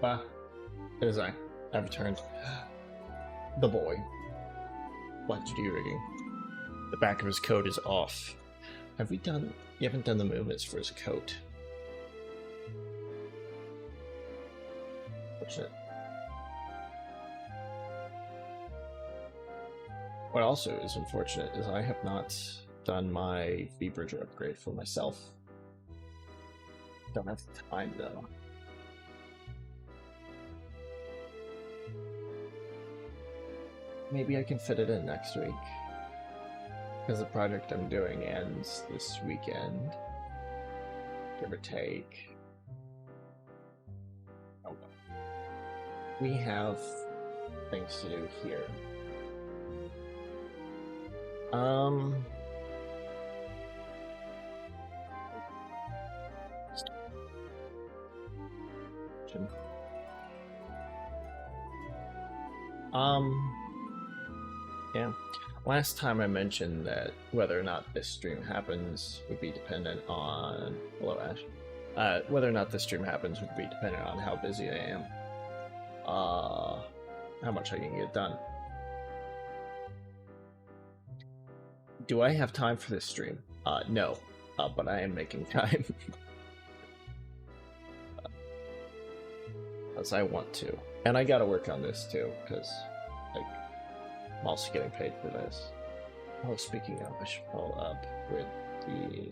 Kappa. It is I. I've returned. The boy. Live2d rigging. The back of his coat is off. Have we done... You haven't done the movements for his coat. Fortunate. What also is unfortunate is I have not done my V-Bridger upgrade for myself. Don't have the time though. Maybe I can fit it in next week. Because the project I'm doing ends this weekend. Give or take. Oh well. We have things to do here. Yeah. Last time I mentioned that whether or not this stream happens would be dependent on... Hello, Ash. Whether or not this stream happens would be dependent on how busy I am. How much I can get done. Do I have time for this stream? No. But I am making time. As I want to. And I gotta work on this too, because, like, I'm also getting paid for this. Oh, speaking of, I should follow up with the...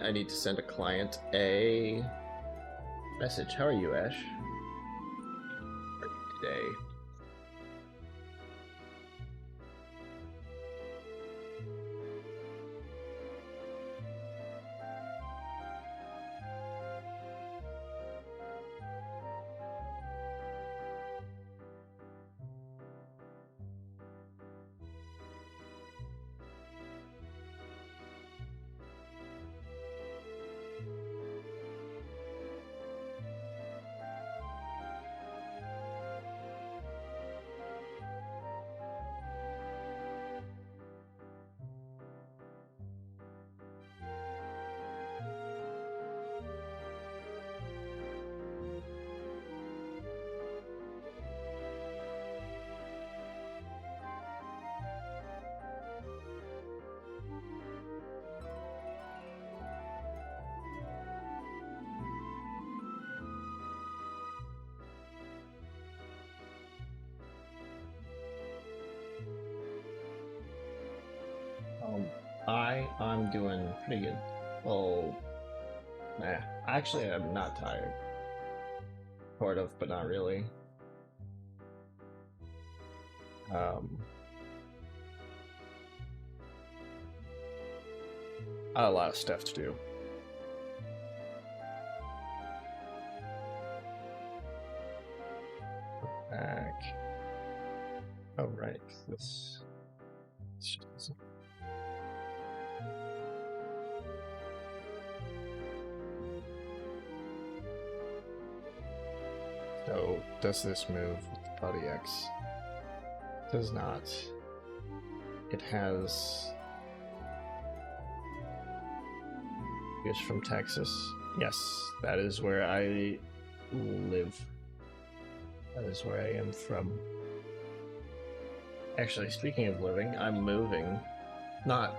I need to send a client a message. How are you, Ash? Today. I'm doing pretty good. Oh, nah. Actually, I'm not tired. Sort of, but not really. I had a lot of stuff to do. Back. Oh, right. This just... So, does this move with body X? Does not. It has... It's from Texas. Yes, that is where I live. That is where I am from. Actually, speaking of living, I'm moving. Not,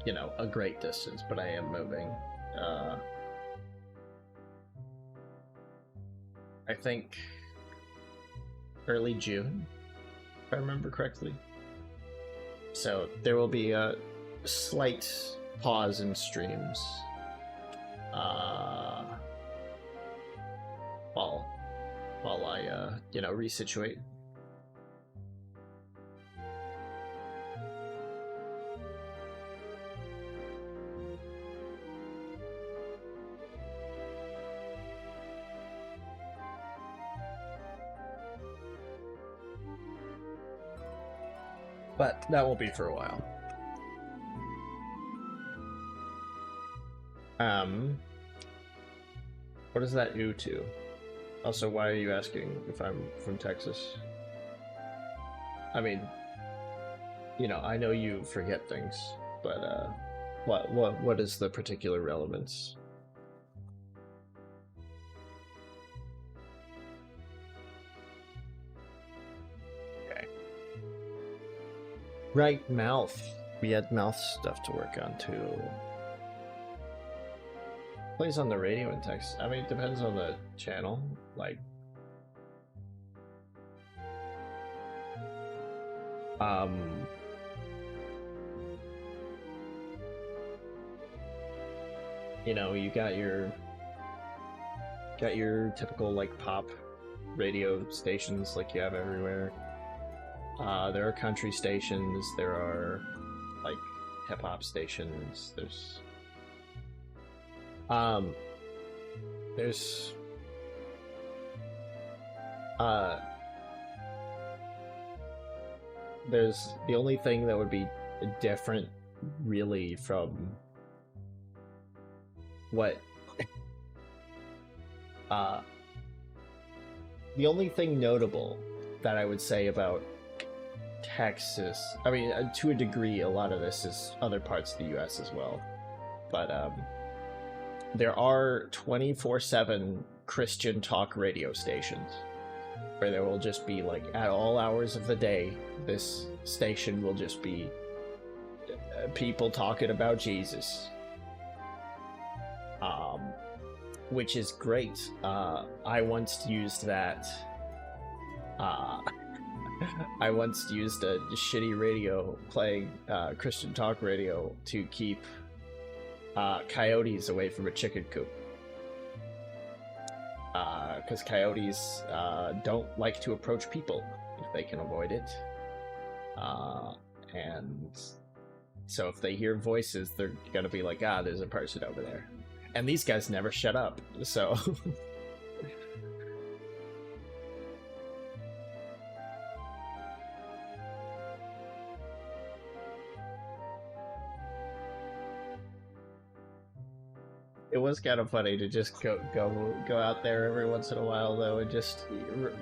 you know, a great distance, but I am moving. I think early June, if I remember correctly. So there will be a slight pause in streams while I you know, resituate. But that will be for a while. What does that do to? Also, why are you asking if I'm from Texas? I mean, you know, I know you forget things, but what is the particular relevance? Okay. Right, mouth. We had mouth stuff to work on too. Plays on the radio in Texas. I mean, it depends on the channel. Like, you know, you got your typical like pop radio stations like you have everywhere. There are country stations. There are like hip hop stations. There's the only thing that would be different really from what the only thing notable that I would say about Texas, I mean, to a degree, a lot of this is other parts of the US as well, but there are 24/7 Christian talk radio stations where there will just be, like, at all hours of the day, this station will just be people talking about Jesus. Which is great. I once used that. I once used a shitty radio playing Christian talk radio to keep coyotes away from a chicken coop. Because coyotes don't like to approach people if they can avoid it. And so if they hear voices, they're gonna be like, ah, there's a person over there. And these guys never shut up, so... It was kind of funny to just go out there every once in a while, though, and just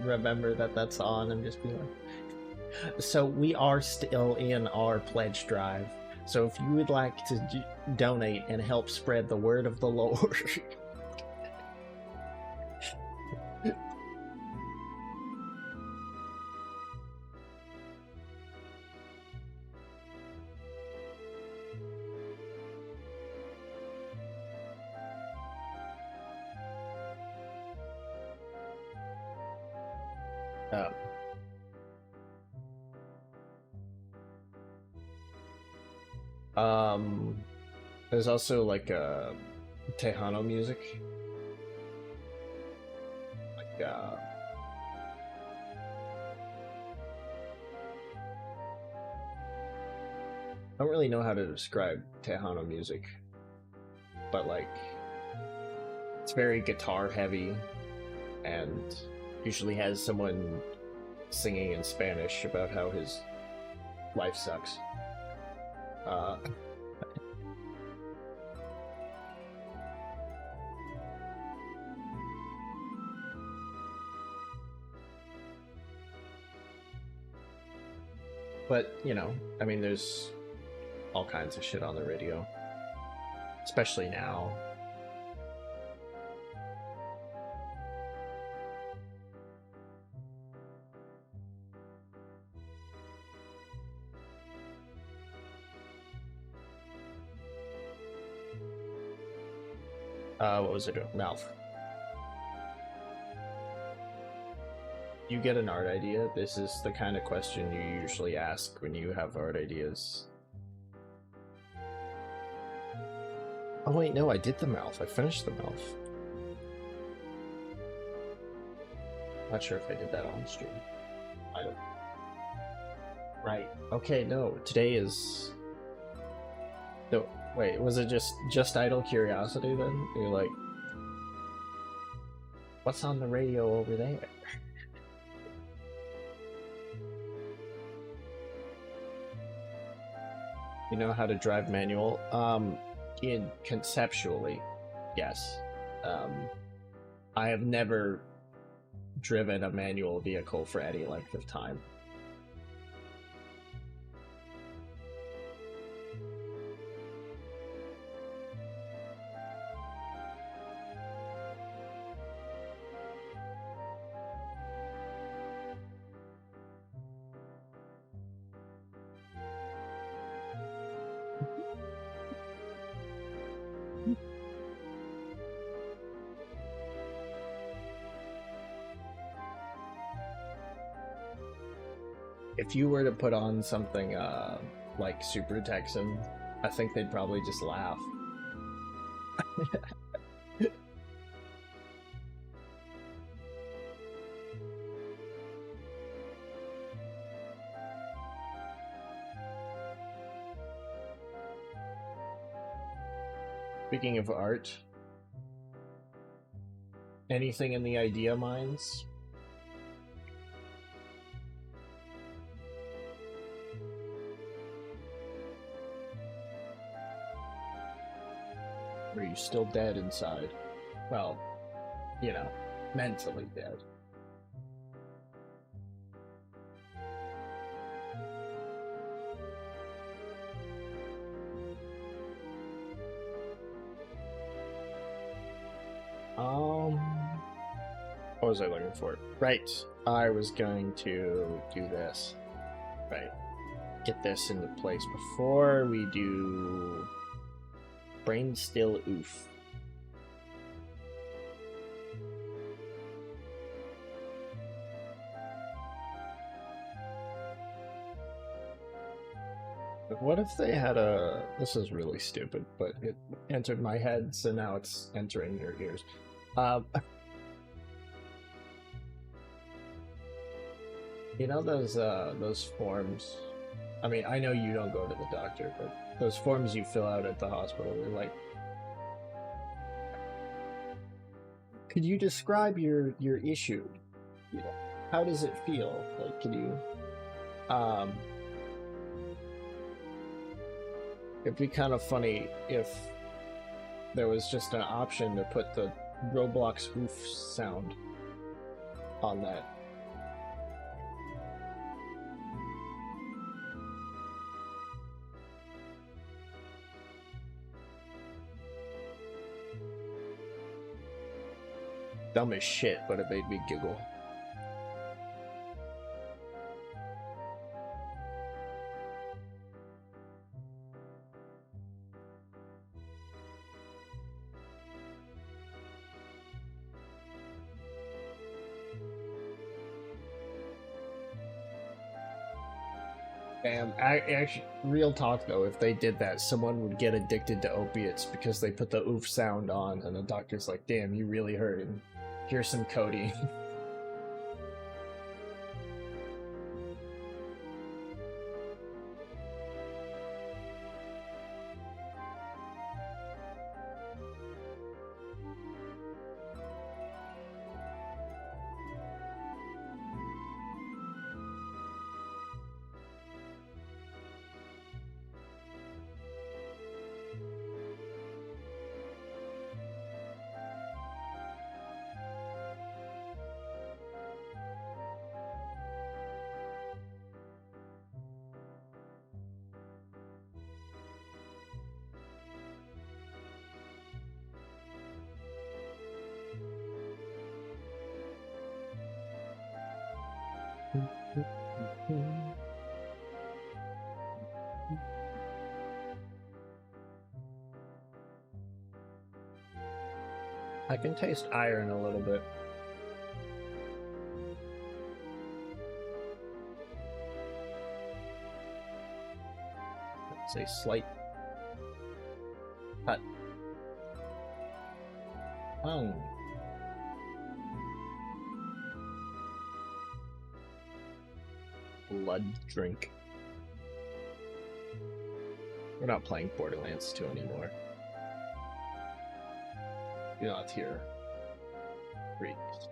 remember that that's on and just be like... So we are still in our pledge drive. So if you would like to donate and help spread the word of the Lord... There's also like Tejano music. Like I don't really know how to describe Tejano music, but like it's very guitar heavy and usually has someone singing in Spanish about how his life sucks. But, you know, I mean, there's all kinds of shit on the radio, especially now. What was it doing? Mouth. You get an art idea? This is the kind of question you usually ask when you have art ideas. Oh wait, no, I did the mouth. I finished the mouth. Not sure if I did that on stream. I don't... Right. Okay, no, today is... No, wait, was it just idle curiosity then? You're like... What's on the radio over there? You know how to drive manual? Conceptually, yes. I have never driven a manual vehicle for any length of time. If you were to put on something like Super Texan, I think they'd probably just laugh. Speaking of art, anything in the idea mines? Or are you still dead inside? Well, you know, mentally dead. What was I looking for? Right, I was going to do this. Right, get this into place before we do brain still oof. But what if they had a... This is really stupid, but it entered my head, so now it's entering your ears. You know those forms? I mean, I know you don't go to the doctor, but those forms you fill out at the hospital, they're like... Could you describe your issue? You know, how does it feel? Like, can you... It'd be kind of funny if there was just an option to put the Roblox oof sound on that. Dumb as shit, but it made me giggle. Damn, actually, real talk though, if they did that, someone would get addicted to opiates because they put the oof sound on, and the doctor's like, damn, you really hurting. Here's some codeine. I can taste iron a little bit. It's a slight cut. Blood drink. We're not playing Borderlands 2 anymore. You're not here.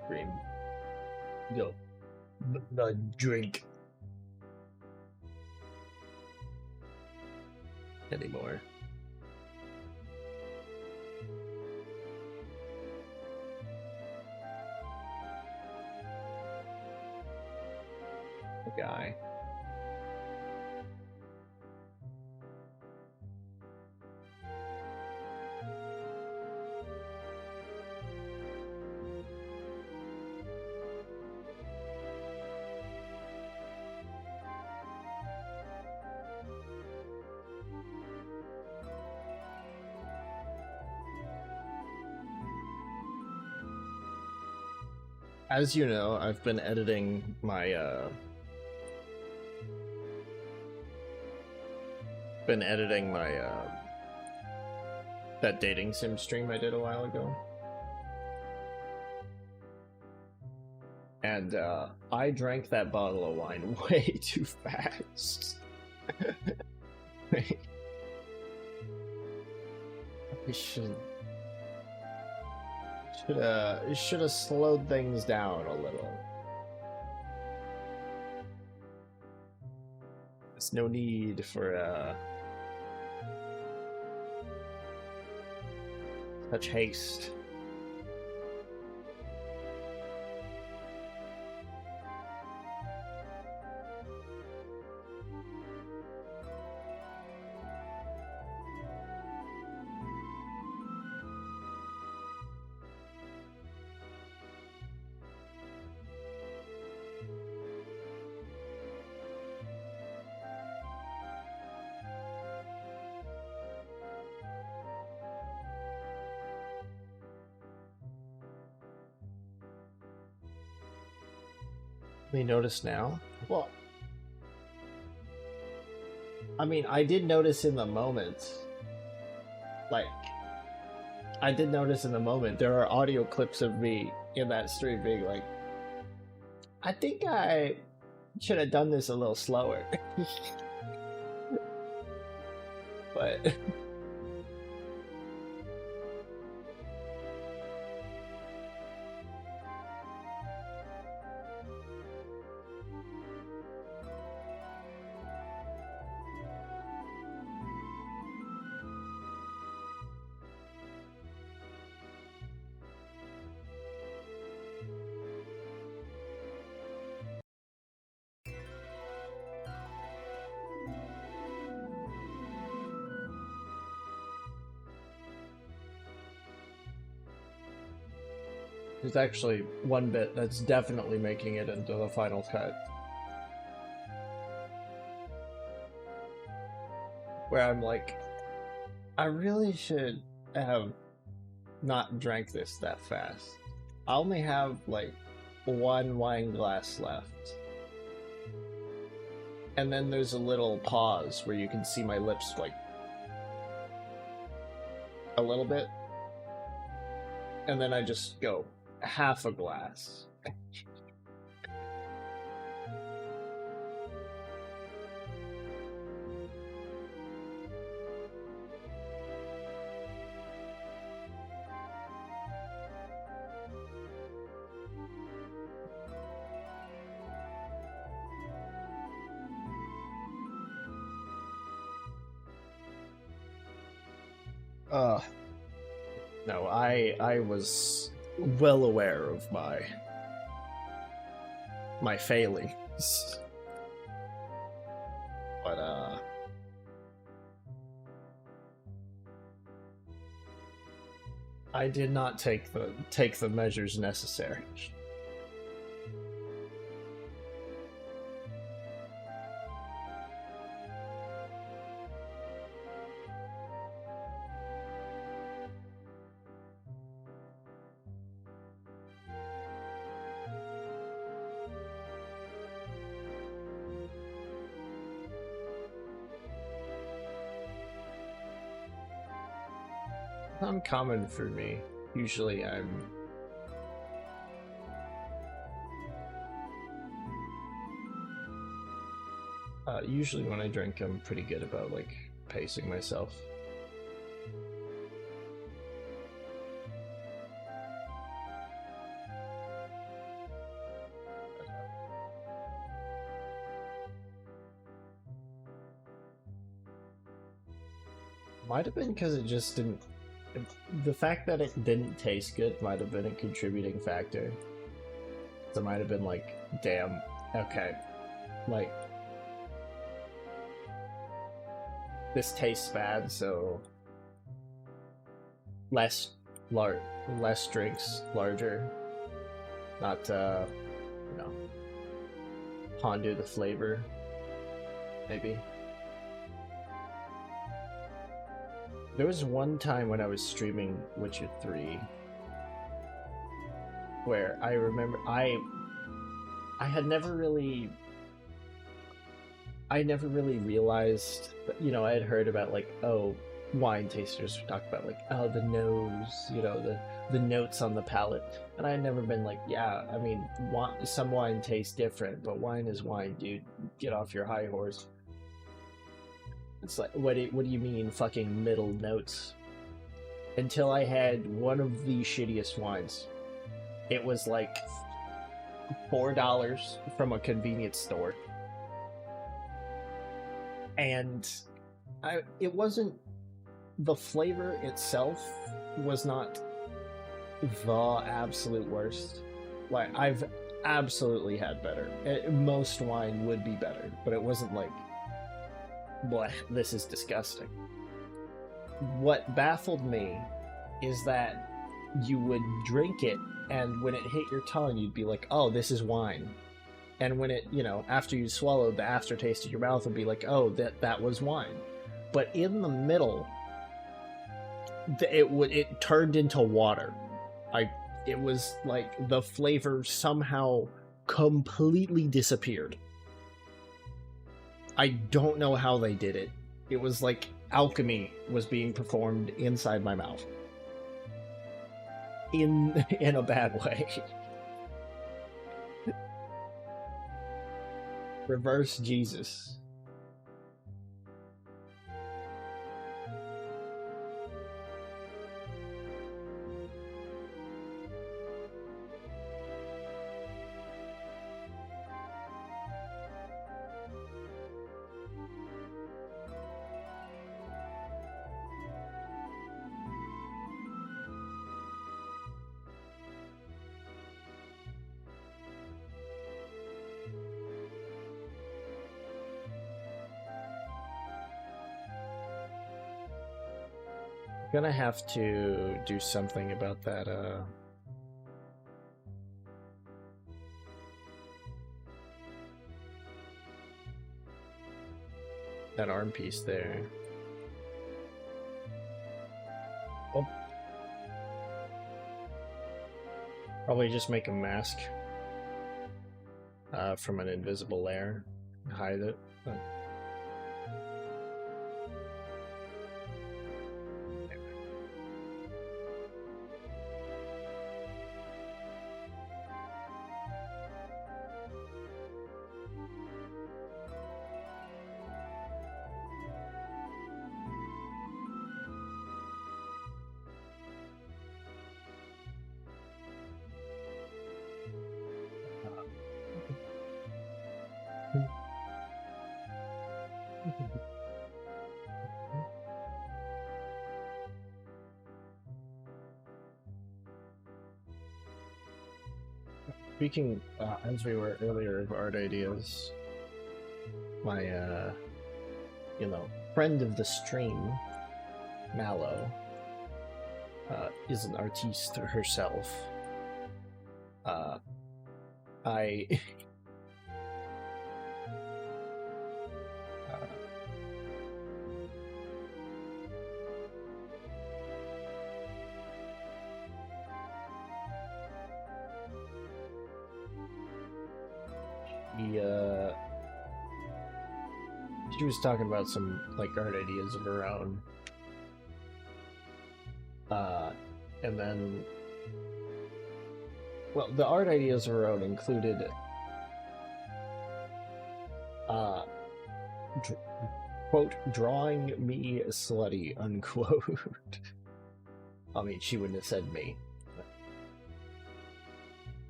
Scream. Yo. The drink. Anymore. As you know, I've been editing my that dating sim stream I did a while ago. And I drank that bottle of wine way too fast. We should have slowed things down a little. There's no need for such haste. We notice now? Well, I mean, I did notice in the moment. Like, I did notice in the moment there are audio clips of me in that stream being like, I think I should have done this a little slower. But there's actually one bit that's definitely making it into the final cut. Where I'm like, I really should have not drank this that fast. I only have like one wine glass left. And then there's a little pause where you can see my lips like a little bit. And then I just go half a glass. No, I was well aware of my failings. But I did not take the measures necessary. Uncommon for me. Usually usually when I drink I'm pretty good about like pacing myself. Might have been because it just didn't. The fact that it didn't taste good might have been a contributing factor. So it might have been like, damn, okay, like, this tastes bad, so less drinks, larger, not, you know, ponder the flavor, maybe. There was one time when I was streaming Witcher 3 where I remember I never really realized that, you know, I had heard about like, oh, wine tasters talk about like, oh, the nose, you know, the notes on the palate, and I had never been like, yeah, I mean, some wine tastes different, but wine is wine, dude. Get off your high horse. It's like, what do you mean, fucking middle notes? Until I had one of the shittiest wines. It was like $4 from a convenience store, and it wasn't, the flavor itself was not the absolute worst. Like, I've absolutely had better. Most wine would be better, but it wasn't like, bleh, this is disgusting. What baffled me is that you would drink it, and when it hit your tongue, you'd be like, oh, this is wine. And when it, you know, after you swallowed, the aftertaste of your mouth would be like, oh, that was wine. But in the middle, it turned into water. It was like the flavor somehow completely disappeared. I don't know how they did it. It was like alchemy was being performed inside my mouth. In a bad way. Reverse Jesus. Gonna have to do something about that, that arm piece there. Oh. Probably just make a mask from an invisible layer, hide it. But... Speaking, as we were earlier, of art ideas, my, you know, friend of the stream, Mallow, is an artiste herself. She was talking about some, like, art ideas of her own. And then... Well, the art ideas of her own included... quote, drawing me slutty, unquote. I mean, she wouldn't have said me.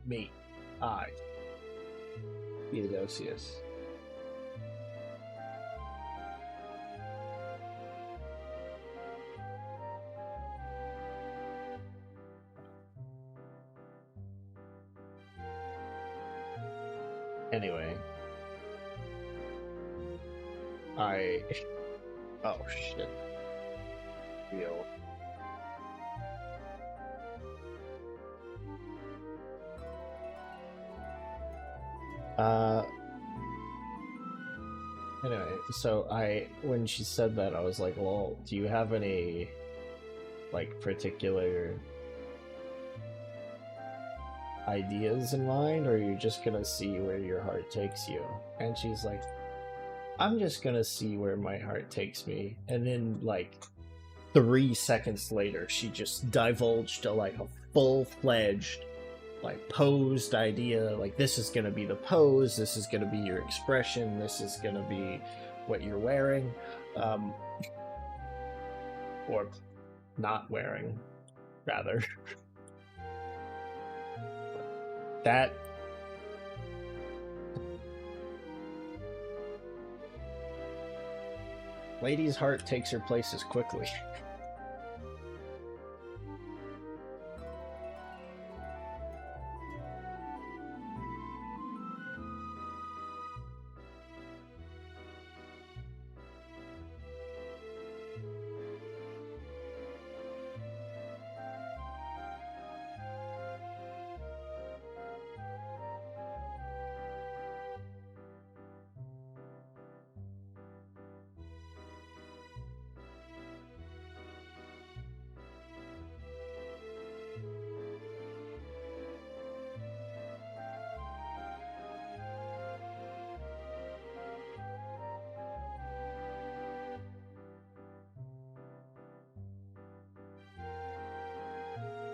Me. I. Theodosius. Anyway. Oh, shit. Real. Anyway, so when she said that, I was like, well, do you have any, like, particular, ideas in mind, or you're just gonna see where your heart takes you? And she's like, I'm just gonna see where my heart takes me. And then, like, 3 seconds later, she just divulged a full-fledged, like, posed idea. Like, this is gonna be the pose, this is gonna be your expression, this is gonna be what you're wearing. Or not wearing, rather. That... lady's heart takes her places quickly.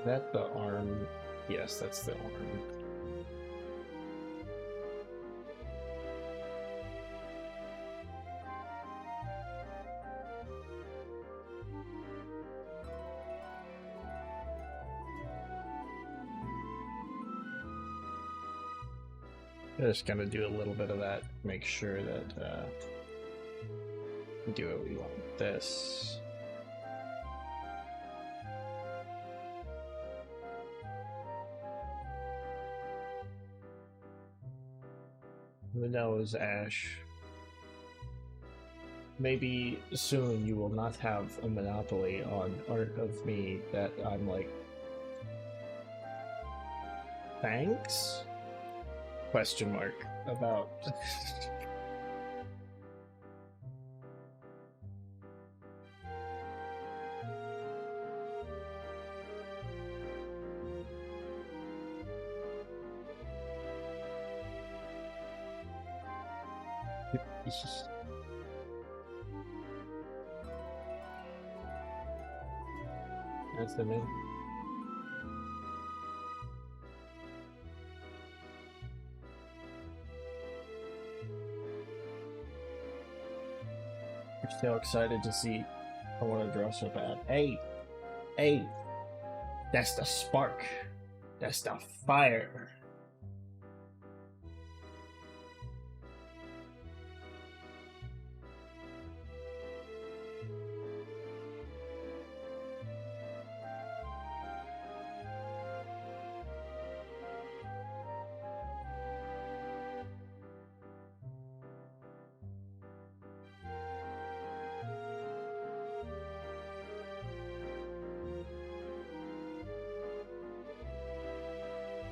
That the arm? Yes, that's the arm. I'm just gonna do a little bit of that, make sure that do what we want with this. The nose, Ash. Maybe soon you will not have a monopoly on art of me that I'm like... Thanks? Question mark about... That's the name. You're still excited to see. I want to draw so bad. Hey! Hey! That's the spark! That's the fire!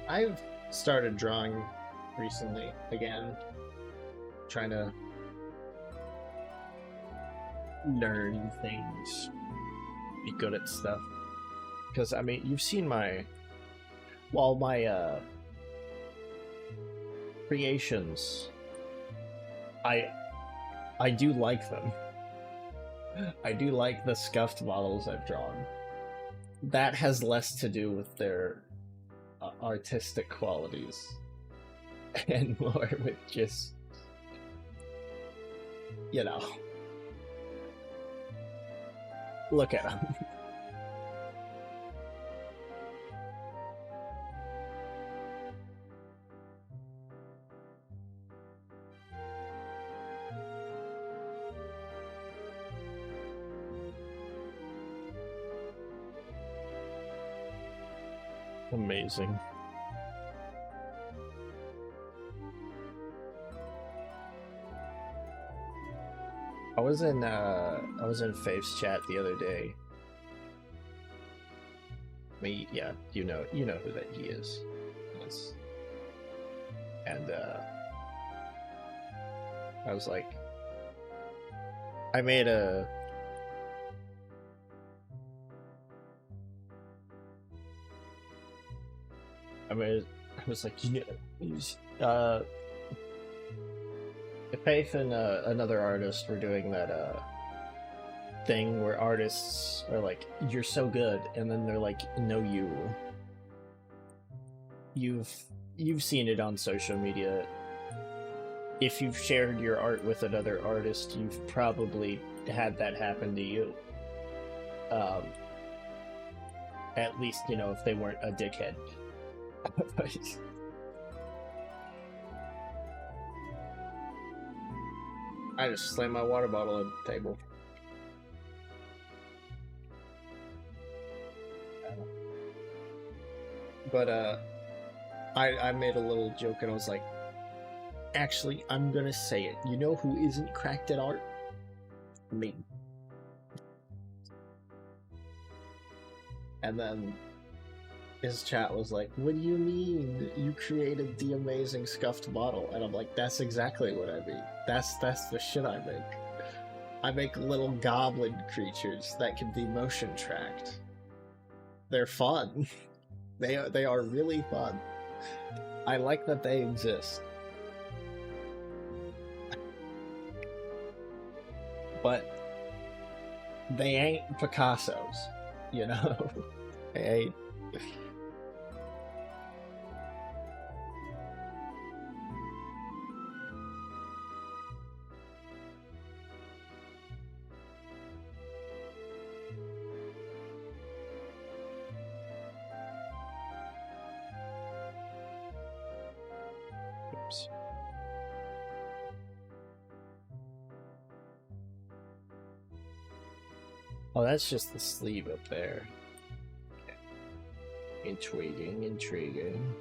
I've started drawing recently again, trying to learn things, be good at stuff. Because I mean, you've seen my creations. I do like them. I do like the scuffed models I've drawn. That has less to do with their artistic qualities and more with just, you know, look at them. Amazing. I was in Faith's chat the other day. Yeah, you know who that he is. Yes. And I was like, I made a was like, you know, Faith and another artist were doing that thing where artists are like, "You're so good," and then they're like, "No, you've seen it on social media. If you've shared your art with another artist, you've probably had that happen to you. At least, you know, if they weren't a dickhead." I just slammed my water bottle on the table. But I made a little joke and I was like, actually, I'm gonna say it. You know who isn't cracked at art? Me. And then his chat was like, "What do you mean? You created the amazing scuffed bottle?" And I'm like, "That's exactly what I mean. That's the shit I make. I make little goblin creatures that can be motion tracked. They're fun. They are really fun. I like that they exist. But they ain't Picasso's, you know? They ain't." Oops. Oh, that's just the sleeve up there. Okay. Intriguing, intriguing.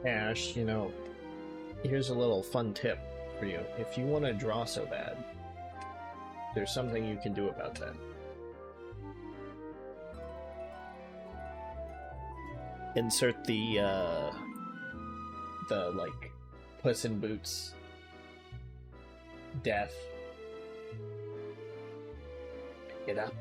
Ash, you know, here's a little fun tip for you. If you want to draw so bad, there's something you can do about that. Insert the like Puss in Boots death. Pick it up.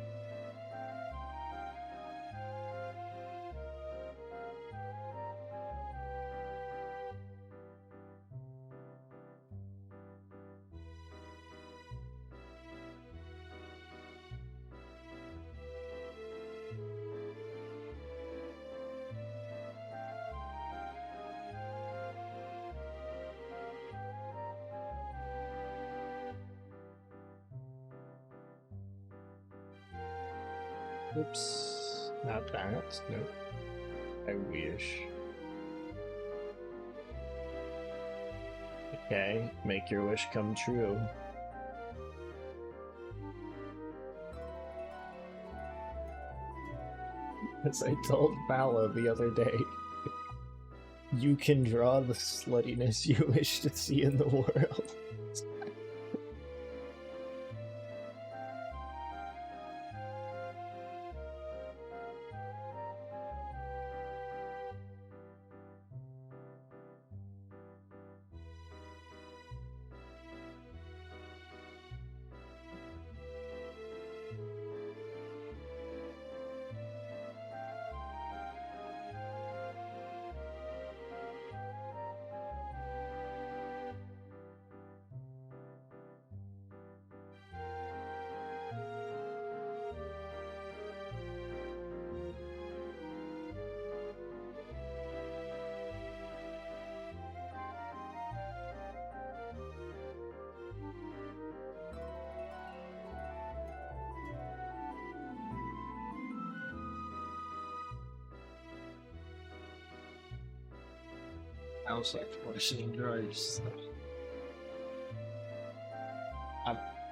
Oops, not that. Nope. I wish. Okay, make your wish come true. As I told Bala the other day, you can draw the sluttiness you wish to see in the world. I was like forcing drugs.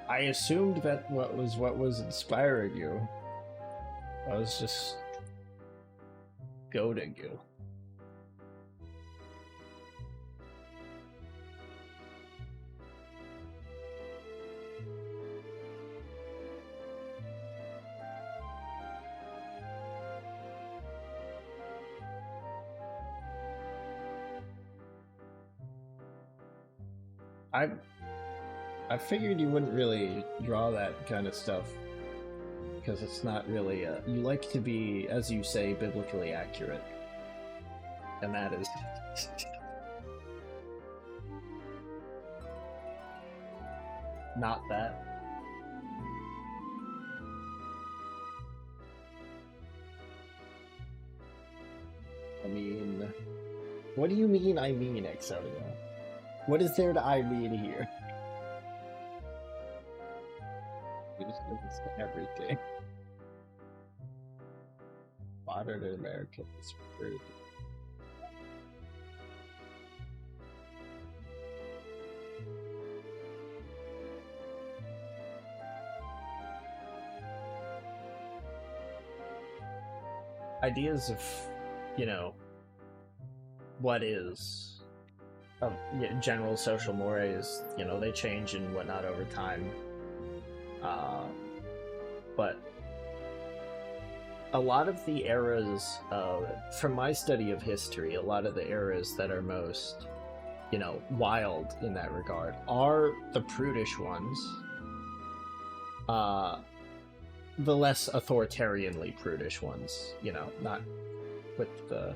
I assumed that what was inspiring you. I was just goading you. I figured you wouldn't really draw that kind of stuff because it's not really you like to be, as you say, biblically accurate, and that is not that. I mean, what do you mean? I mean, Exodia. What is there to I mean here? Everything. Modern Americans. Rude. Ideas of, you know, what is general social mores, you know, they change and whatnot over time. But a lot of the eras, from my study of history, a lot of the eras that are most, you know, wild in that regard are the prudish ones. The less authoritarianly prudish ones, you know, not with the...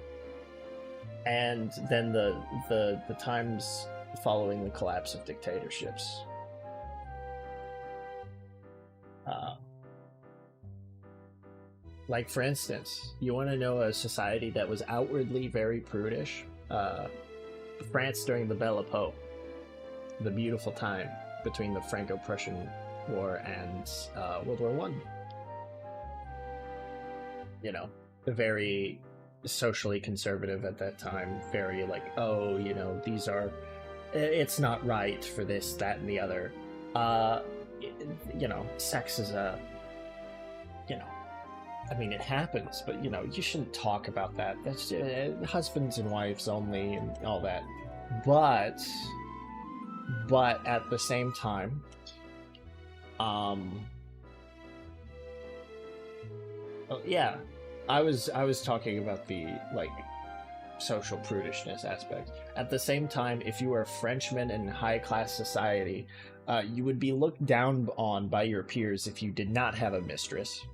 And then the times following the collapse of dictatorships. Like, for instance, you want to know a society that was outwardly very prudish? France during the Belle Époque, the beautiful time between the Franco-Prussian War and World War One. You know, very socially conservative at that time, very like, oh, you know, these are, it's not right for this, that, and the other. You know, sex is a, you know, I mean, it happens, but, you know, you shouldn't talk about that. That's husbands and wives only and all that. But at the same time, yeah, I was talking about the, like, social prudishness aspect. At the same time, if you were a Frenchman in high-class society, you would be looked down on by your peers if you did not have a mistress.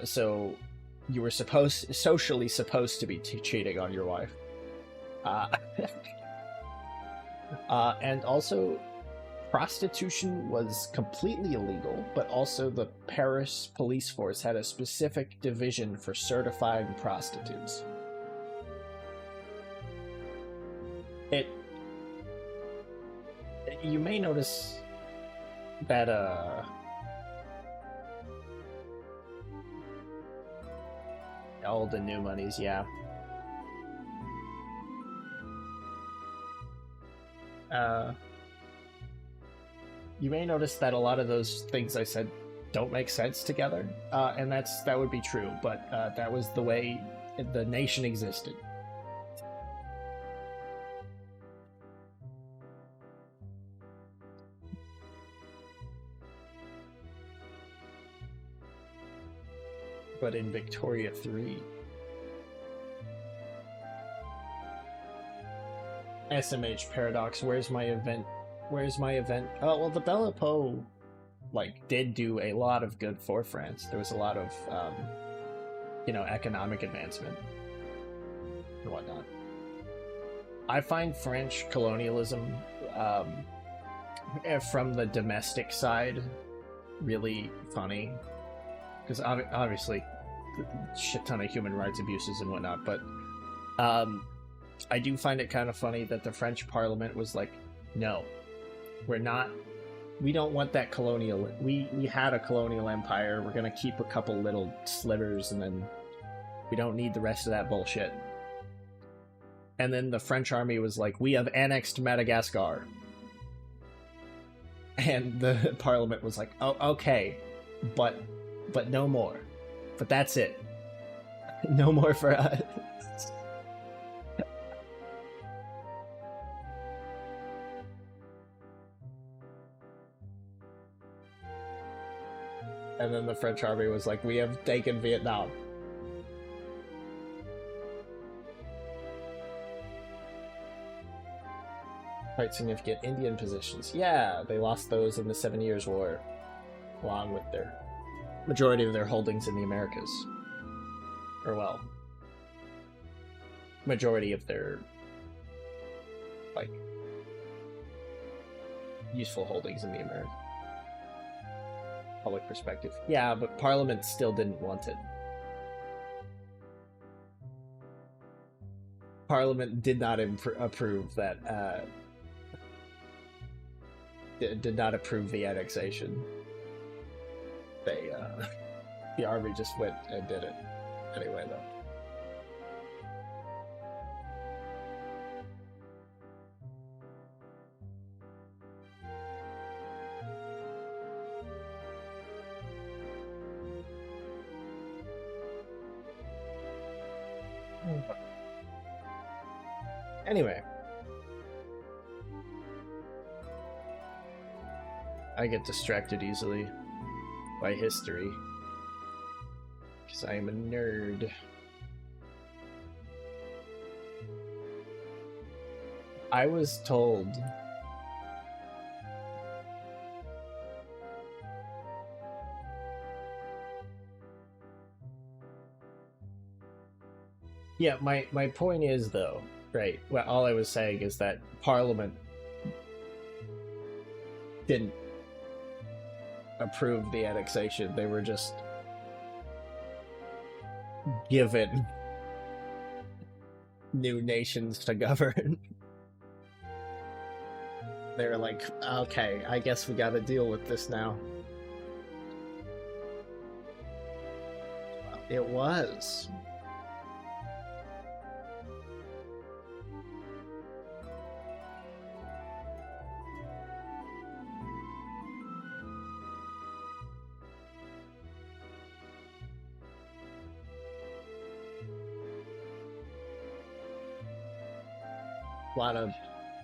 So you were socially supposed to be cheating on your wife. And also, prostitution was completely illegal, but also the Paris police force had a specific division for certifying prostitutes. You may notice that, old and new monies, yeah. You may notice that a lot of those things I said don't make sense together, and that would be true, but that was the way the nation existed. But in Victoria 3, SMH Paradox, where's my event? Where's my event? Oh, well, the Belle Époque, like, did do a lot of good for France. There was a lot of, you know, economic advancement and whatnot. I find French colonialism, from the domestic side, really funny. Because obviously, a shit ton of human rights abuses and whatnot, but I do find it kind of funny that the French Parliament was like, no, we don't want that colonial, we had a colonial empire, we're gonna keep a couple little slivers, and then we don't need the rest of that bullshit. And then the French army was like, we have annexed Madagascar. And the parliament was like, oh, okay, but no more. But that's it. No more for us. And then the French army was like, we have taken Vietnam. Quite significant Indian positions. Yeah, they lost those in the 7 Years' War, along with their majority of their holdings in the Americas. Or, well, majority of their, like, useful holdings in the Americas. Public perspective. Yeah, but Parliament still didn't want it. Parliament did not approve that, did not approve the annexation. They, the army just went and did it. Anyway, though. Anyway. I get distracted easily by history. Because I am a nerd. I was told... Yeah, my point is, though, right, well, all I was saying is that Parliament didn't approve the annexation. They were just given new nations to govern. They were like, okay, I guess we gotta deal with this now. It was. A lot of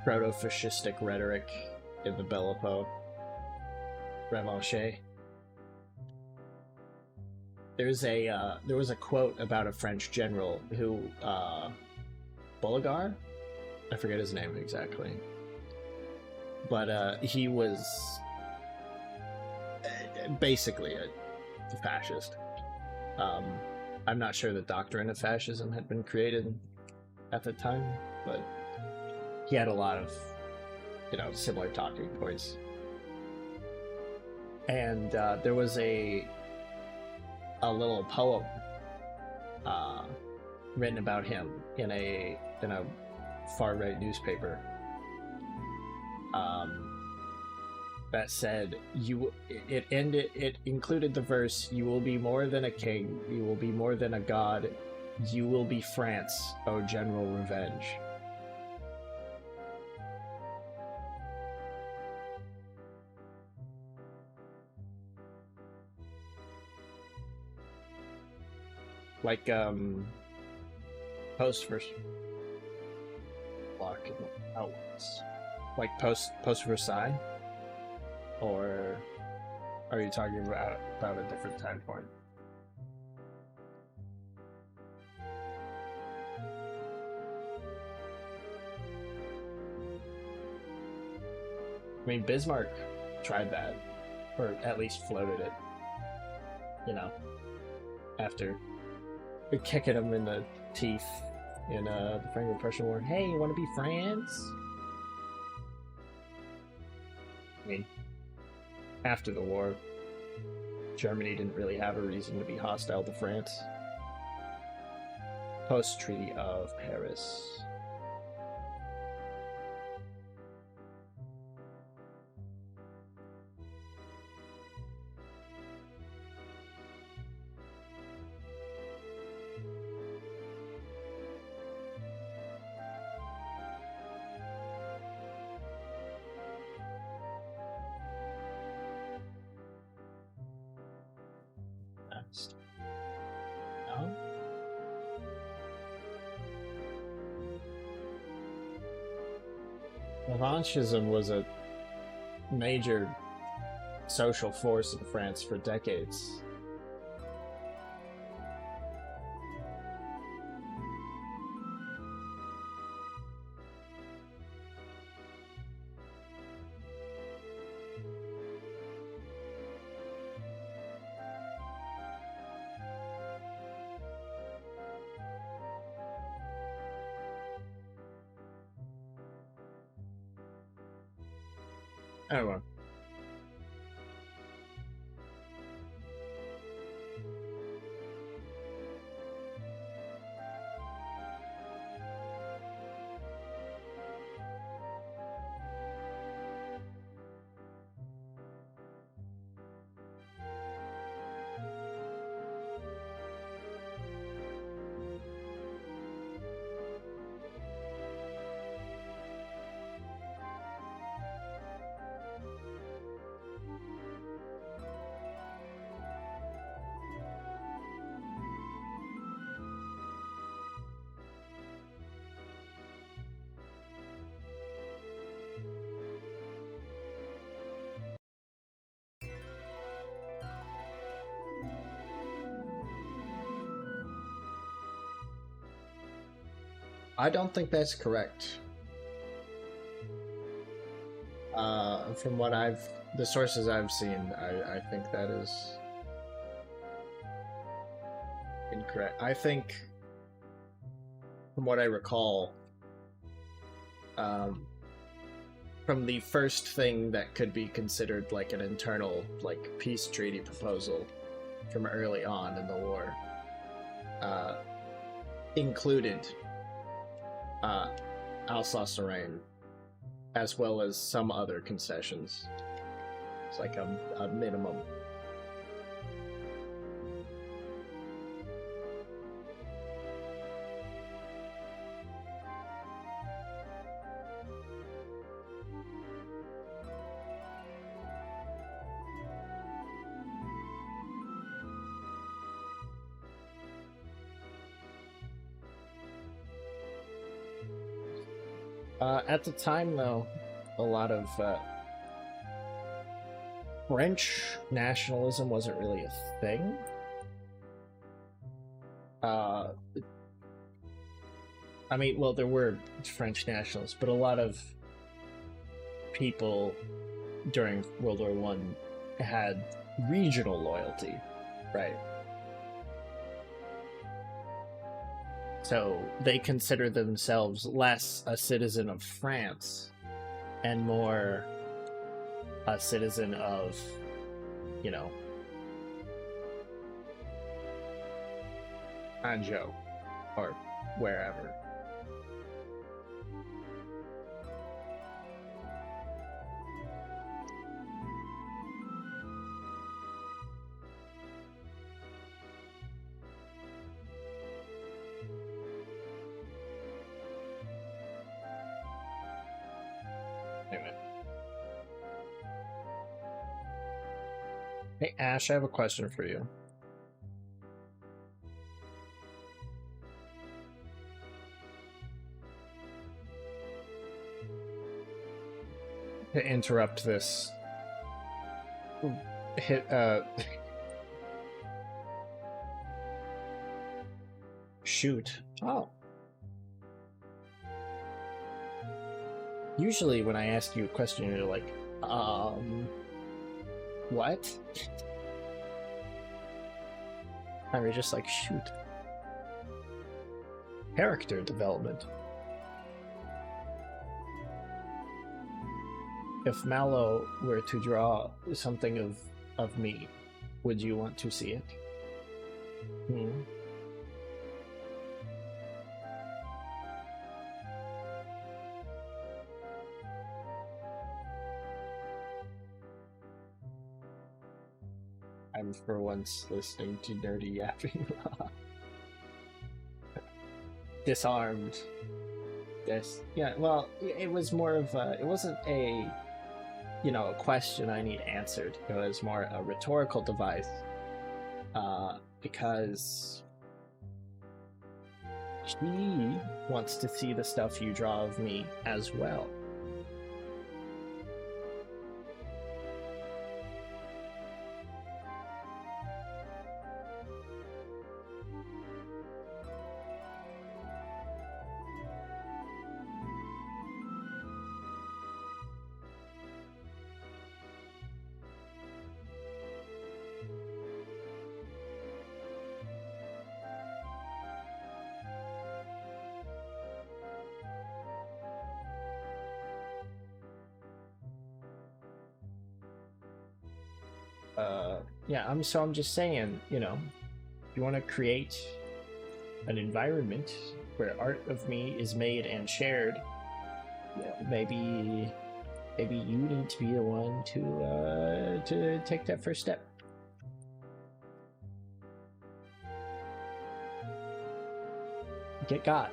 proto-fascistic rhetoric in the Belle Époque Revanche. There was a quote about a French general who, Boligar? I forget his name exactly. But, he was basically a fascist. I'm not sure the doctrine of fascism had been created at the time, but he had a lot of, similar talking points. And there was a little poem written about him in a far-right newspaper that said, it included the verse, "You will be more than a king, you will be more than a god, you will be France, O General Revenge." Like, post first block outlets. Like post Versailles? Or are you talking about a different time point? I mean, Bismarck tried that, or at least floated it, after kicking him in the teeth in the Franco-Prussian War. Hey, you want to be France? I mean, after the war, Germany didn't really have a reason to be hostile to France. Post-Treaty of Paris. Revanchism was a major social force in France for decades. Oh well. I don't think that's correct. From what the sources I've seen, I think that is incorrect. I think, from what I recall, from the first thing that could be considered like an internal like peace treaty proposal from early on in the war, included Alsace-Lorraine, as well as some other concessions. It's like a minimum. At the time, though, a lot of French nationalism wasn't really a thing. I mean, well, there were French nationalists, but a lot of people during World War One had regional loyalty, right? So they consider themselves less a citizen of France and more a citizen of, you know, Anjou or wherever. Anyway. Hey, Ash, I have a question for you. To interrupt this shoot. Oh. Usually when I ask you a question, you're like, what? And you're just like, shoot. Character development. If Mallow were to draw something of me, would you want to see it? I'm for once listening to nerdy yapping. Disarmed. Yeah, well, it was more of a, it wasn't a, you know, a question I need answered. It was more a rhetorical device, because she wants to see the stuff you draw of me as well. Yeah, I'm just saying, you know, if you want to create an environment where art of me is made and shared, you know, maybe you need to be the one to take that first step. Get got.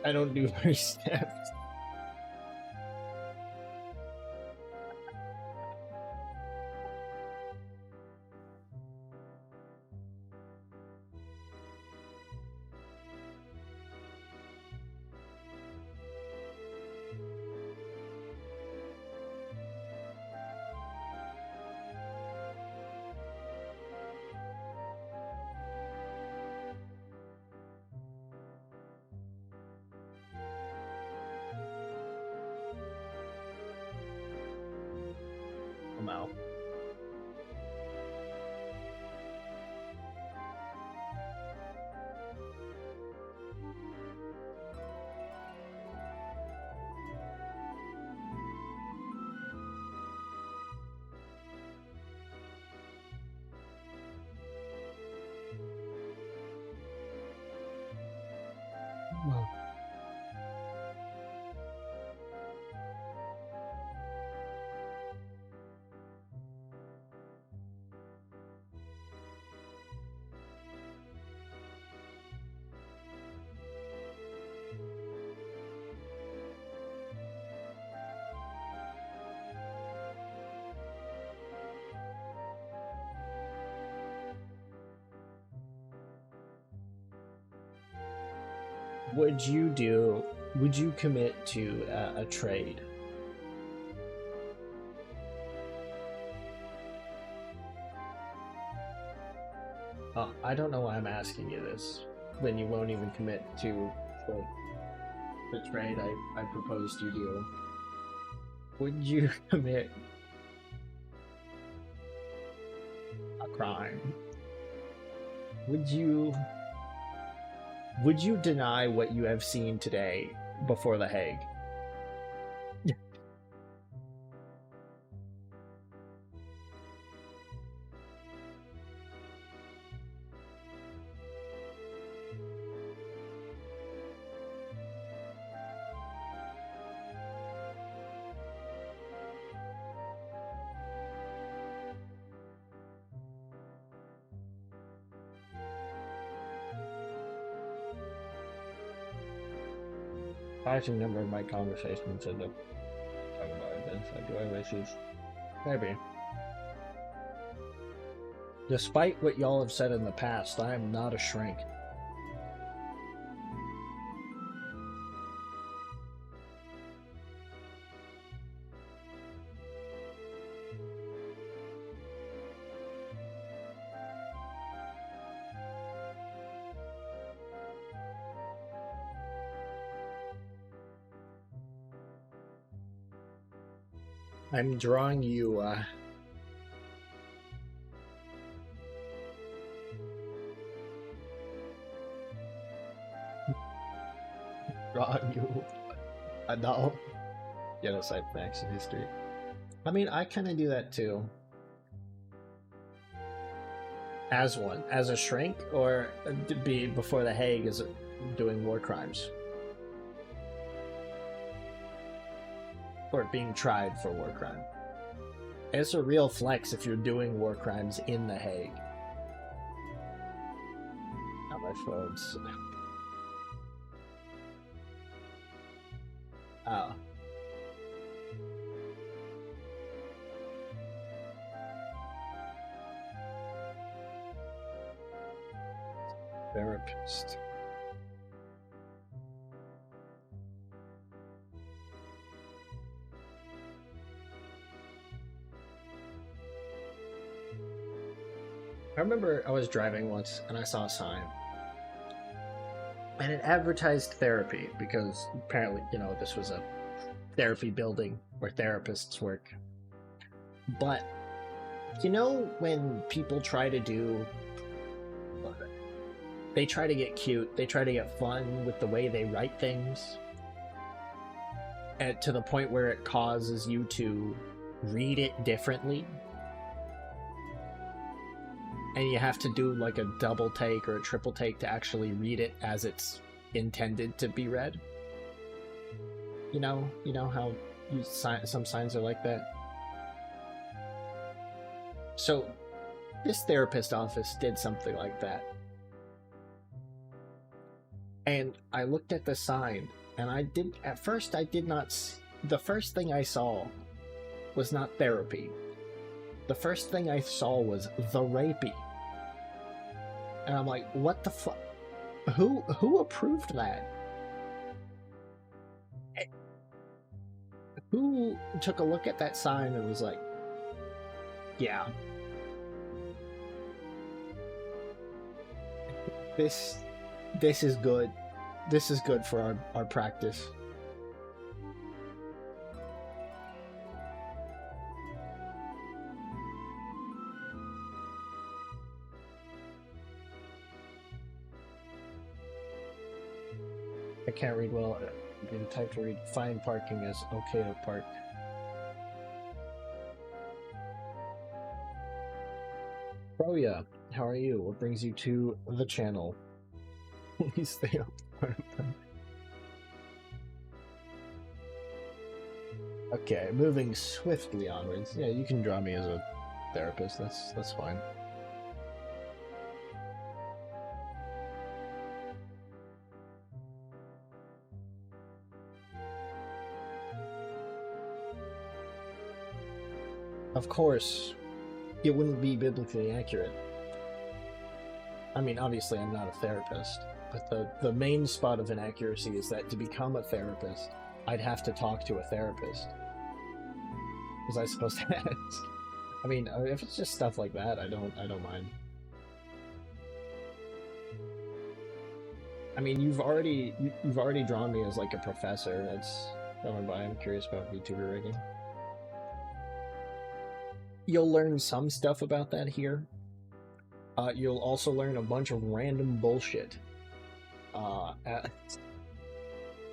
I don't do first steps. I'm out. Well, would you commit to a trade? I don't know why I'm asking you this when you won't even commit to the trade I proposed you do. Would you commit a crime? Would you deny what you have seen today before the Hague? Surprising number of my conversations end up talking about this. Do I misses? Maybe. Despite what y'all have said in the past, I am not a shrink. I'm drawing you, a null genocide facts in history. I mean, I kind of do that too. As one, as a shrink, or to be before the Hague is doing war crimes, or being tried for war crime. It's a real flex if you're doing war crimes in the Hague. Not my phones. Oh. Therapist. I remember I was driving once and I saw a sign. And it advertised therapy because apparently, you know, this was a therapy building where therapists work. But, you know, when people try to do... They try to get cute, they try to get fun with the way they write things, and to the point where it causes you to read it differently. And you have to do like a double take or a triple take to actually read it as it's intended to be read. You know how some signs are like that? So, this therapist office did something like that. And I looked at the sign, and at first I did not, the first thing I saw was not therapy. The first thing I saw was the rapey. And I'm like, what the fuck? Who approved that? Who took a look at that sign and was like, yeah. This is good. This is good for our practice. I can't read well. I'm being typed to read fine parking as okay to park. Oh yeah, how are you? What brings you to the channel? Please stay up. Okay, moving swiftly onwards. Yeah, you can draw me as a therapist. That's fine. Of course, it wouldn't be biblically accurate. I mean, obviously I'm not a therapist, but the main spot of inaccuracy is that to become a therapist, I'd have to talk to a therapist. Was I supposed to ask? I mean, if it's just stuff like that, I don't mind. I mean, you've already drawn me as like a professor. That's going by. I'm curious about VTuber rigging. You'll learn some stuff about that here. You'll also learn a bunch of random bullshit.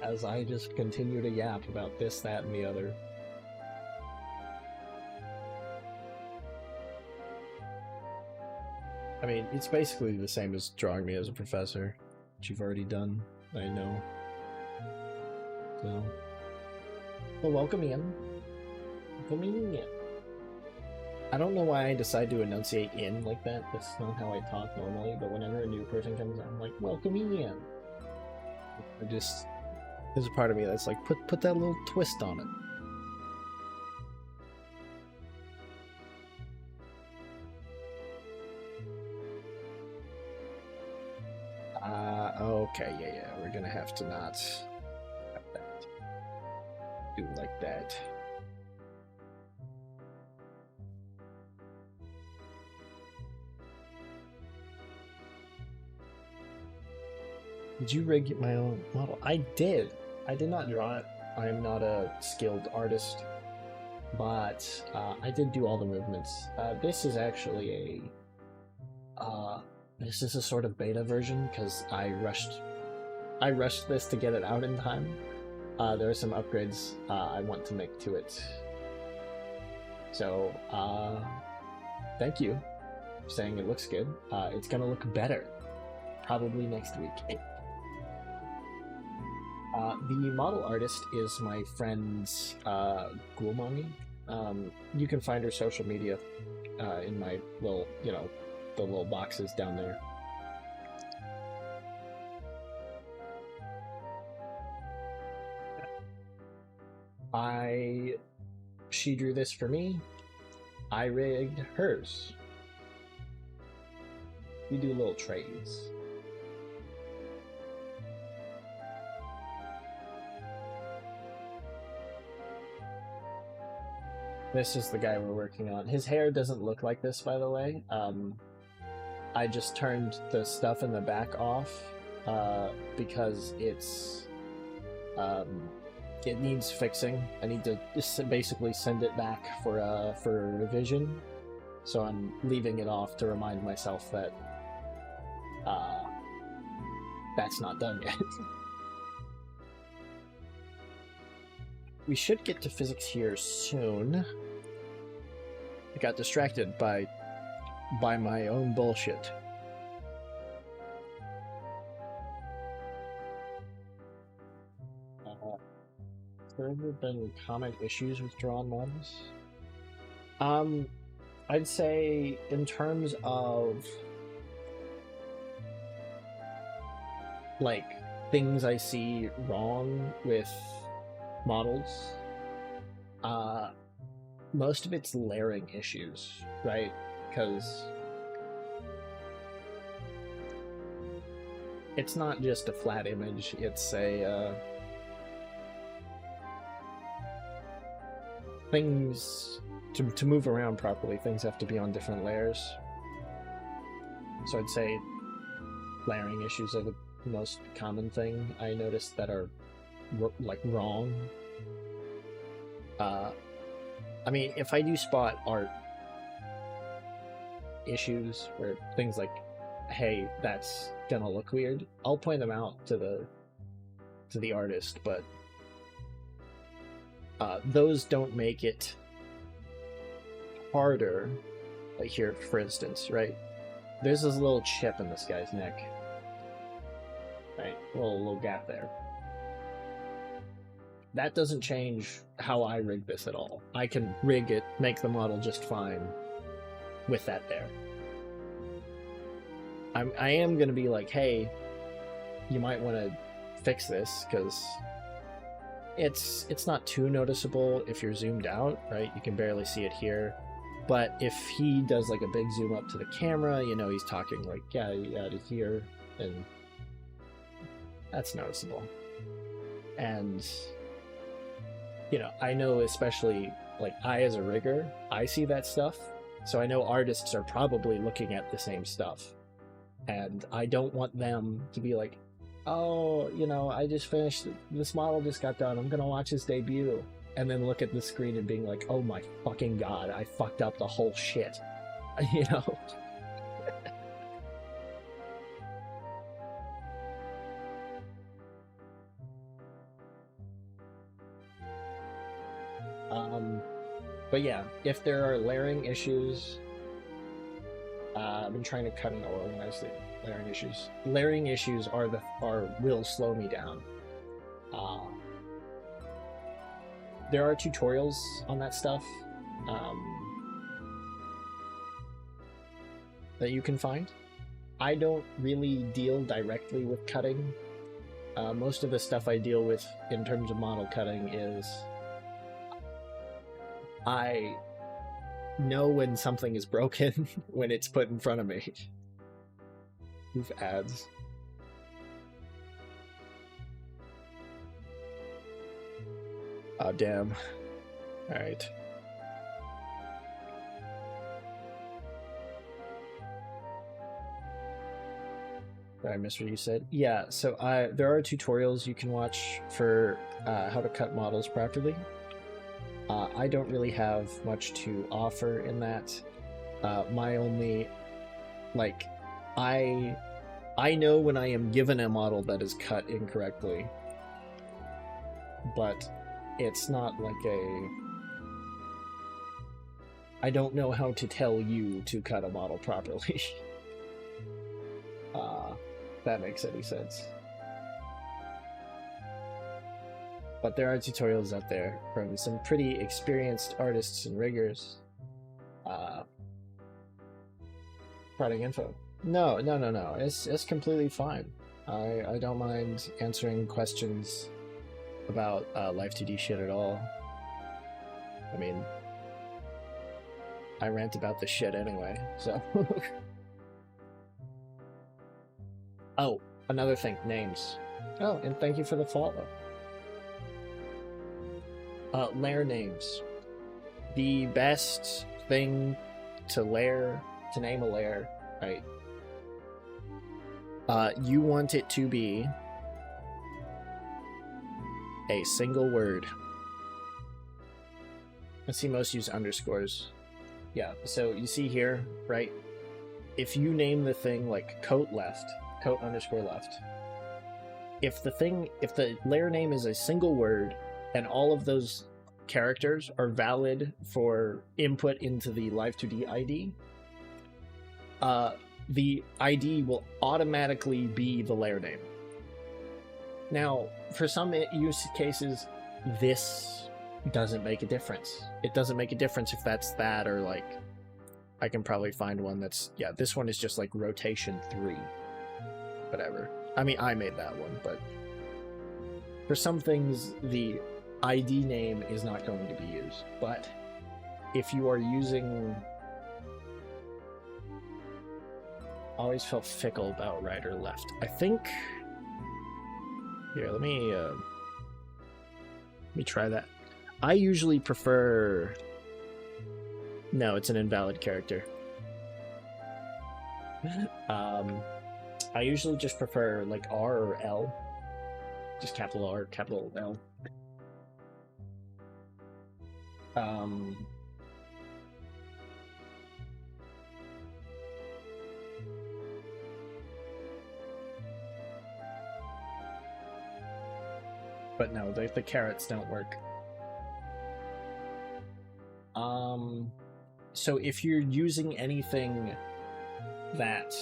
As I just continue to yap about this, that, and the other. I mean, it's basically the same as drawing me as a professor, which you've already done, I know. So, well, welcome in. Welcome in. I don't know why I decide to enunciate in like that. That's not how I talk normally, but whenever a new person comes in, I'm like, welcome in. There's a part of me that's like, put that little twist on it. Okay, yeah, we're gonna have to not do like that. Did you rig my own model? I did. I did not draw it. I am not a skilled artist, but I did do all the movements. This is actually this is a sort of beta version because I rushed this to get it out in time. There are some upgrades I want to make to it. So thank you for saying it looks good. It's gonna look better probably next week. The model artist is my friend's Gulmani. You can find her social media in my little, the little boxes down there. She drew this for me. I rigged hers. We do little trades. This is the guy we're working on. His hair doesn't look like this, by the way. I just turned the stuff in the back off because it needs fixing. I need to basically send it back for revision. So I'm leaving it off to remind myself that that's not done yet. We should get to physics here soon. I got distracted by my own bullshit. Have there been common issues with drawn models? I'd say in terms of like things I see wrong with models, most of it's layering issues, right? Because it's not just a flat image, it's a things to move around properly, things have to be on different layers. So I'd say layering issues are the most common thing I noticed that are like wrong. I mean, if I do spot art issues where things like, hey, that's gonna look weird, I'll point them out to the artist, but those don't make it harder. Like here, for instance, right? There's this little chip in this guy's neck. Right? Little gap there. That doesn't change how I rig this at all. I can rig it, make the model just fine with that there. I am going to be like, hey, you might want to fix this, because it's not too noticeable if you're zoomed out, right? You can barely see it here. But if he does like a big zoom up to the camera, you know, he's talking like, yeah, to here, and that's noticeable. And, you know, I know especially, like, I as a rigger, I see that stuff, so I know artists are probably looking at the same stuff. And I don't want them to be like, oh, you know, I just finished, this model just got done, I'm gonna watch his debut, and then look at the screen and being like, oh my fucking god, I fucked up the whole shit. You know? But yeah, if there are layering issues, I've been trying to cut and organize the layering issues. Layering issues will slow me down. There are tutorials on that stuff that you can find. I don't really deal directly with cutting. Most of the stuff I deal with in terms of model cutting is I know when something is broken when it's put in front of me. Oof, ads. Oh, damn. Alright. I missed what you said. Yeah, so there are tutorials you can watch for how to cut models properly. I don't really have much to offer in that. My only, like, I know when I am given a model that is cut incorrectly, but it's not like I don't know how to tell you to cut a model properly. If that makes any sense. But there are tutorials out there from some pretty experienced artists and riggers. Providing info. No. It's completely fine. I don't mind answering questions about Live2d shit at all. I mean, I rant about this shit anyway, so. Oh, another thing, names. Oh, and thank you for the follow. Layer names. The best thing to name a layer, right, You want it to be a single word. I see most use underscores. Yeah, so you see here, right? If you name the thing like coat left, coat underscore left, if the layer name is a single word and all of those characters are valid for input into the Live2d ID, the ID will automatically be the layer name. Now, for some use cases, this doesn't make a difference. It doesn't make a difference if that's that, or like, I can probably find one that's, yeah, this one is just like rotation 3. Whatever. I mean, I made that one, but for some things, the ID name is not going to be used. But if you are using... Always felt fickle about right or left. I think... Here, let me try that. I usually prefer... No, it's an invalid character. I usually just prefer like R or L. Just capital R, capital L. But no, the carrots don't work. So if you're using anything that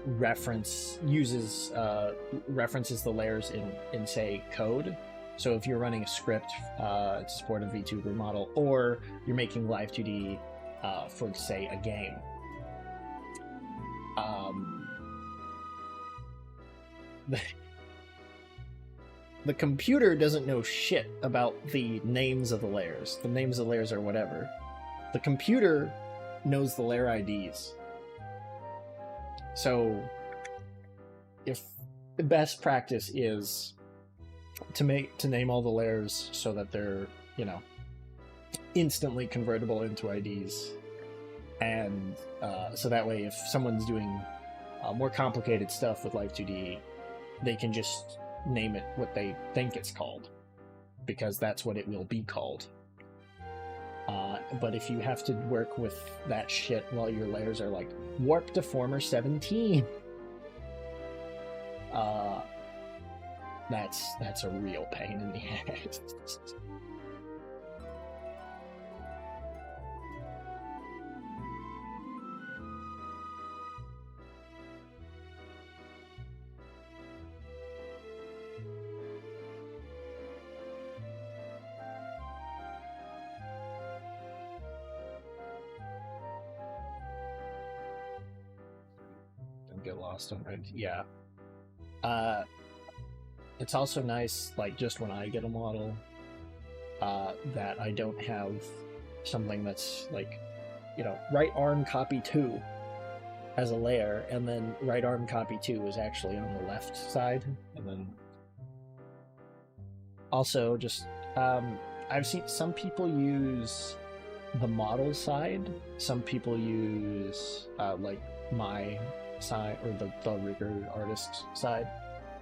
references the layers in say code, so if you're running a script to support a V2 model, or you're making Live2d for say a game, the computer doesn't know shit about the names of the layers. The names of the layers are whatever. The computer knows the layer IDs. So, if the best practice is to name all the layers so that they're, you know, instantly convertible into IDs, and so that way if someone's doing more complicated stuff with Live2d, they can just name it what they think it's called, because that's what it will be called. But if you have to work with that shit while your layers are like warp deformer 17, that's a real pain in the ass. Get lost on it. Yeah. It's also nice, like, just when I get a model, that I don't have something that's like, you know, right arm copy 2 as a layer, and then right arm copy 2 is actually on the left side, and then also just I've seen some people use the model side, some people use like my side, or the rigger artist side.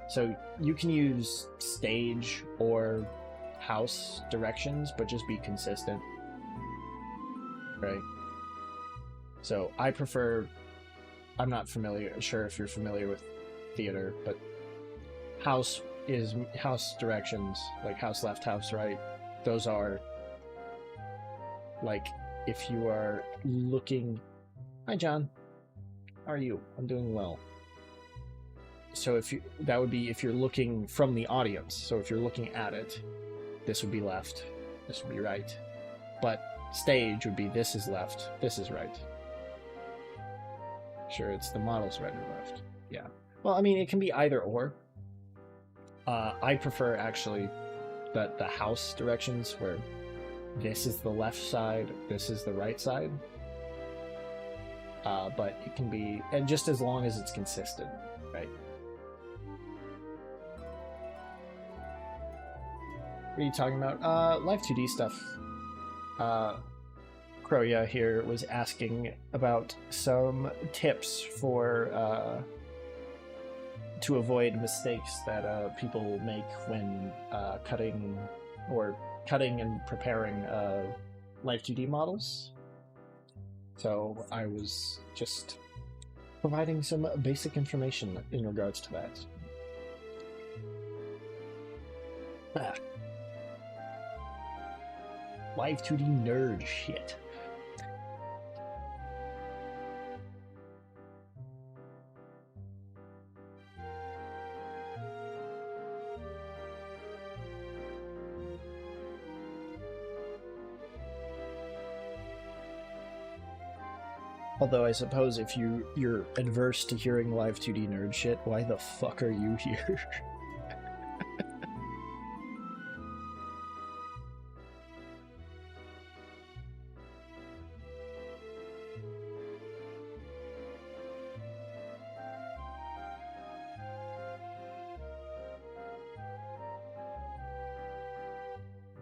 So you can use stage or house directions, but just be consistent, right? So I prefer, I'm not sure if you're familiar with theater, but house directions, like house left, house right. Those are like, if you are looking... Hi, John. How are you? I'm doing well. So that would be if you're looking from the audience. So if you're looking at it, this would be left, this would be right. But stage would be, this is left, this is right. Sure, it's the model's right or left. Yeah. Well, I mean, it can be either or. I prefer actually the house directions, where this is the left side, this is the right side. But it can be, and just as long as it's consistent, right? What are you talking about? Live2d stuff. Kroya here was asking about some tips for to avoid mistakes that people make when cutting and preparing Live2d models. So I was just providing some basic information in regards to that. Live2d nerd shit. Although I suppose if you're adverse to hearing Live2d nerd shit, why the fuck are you here?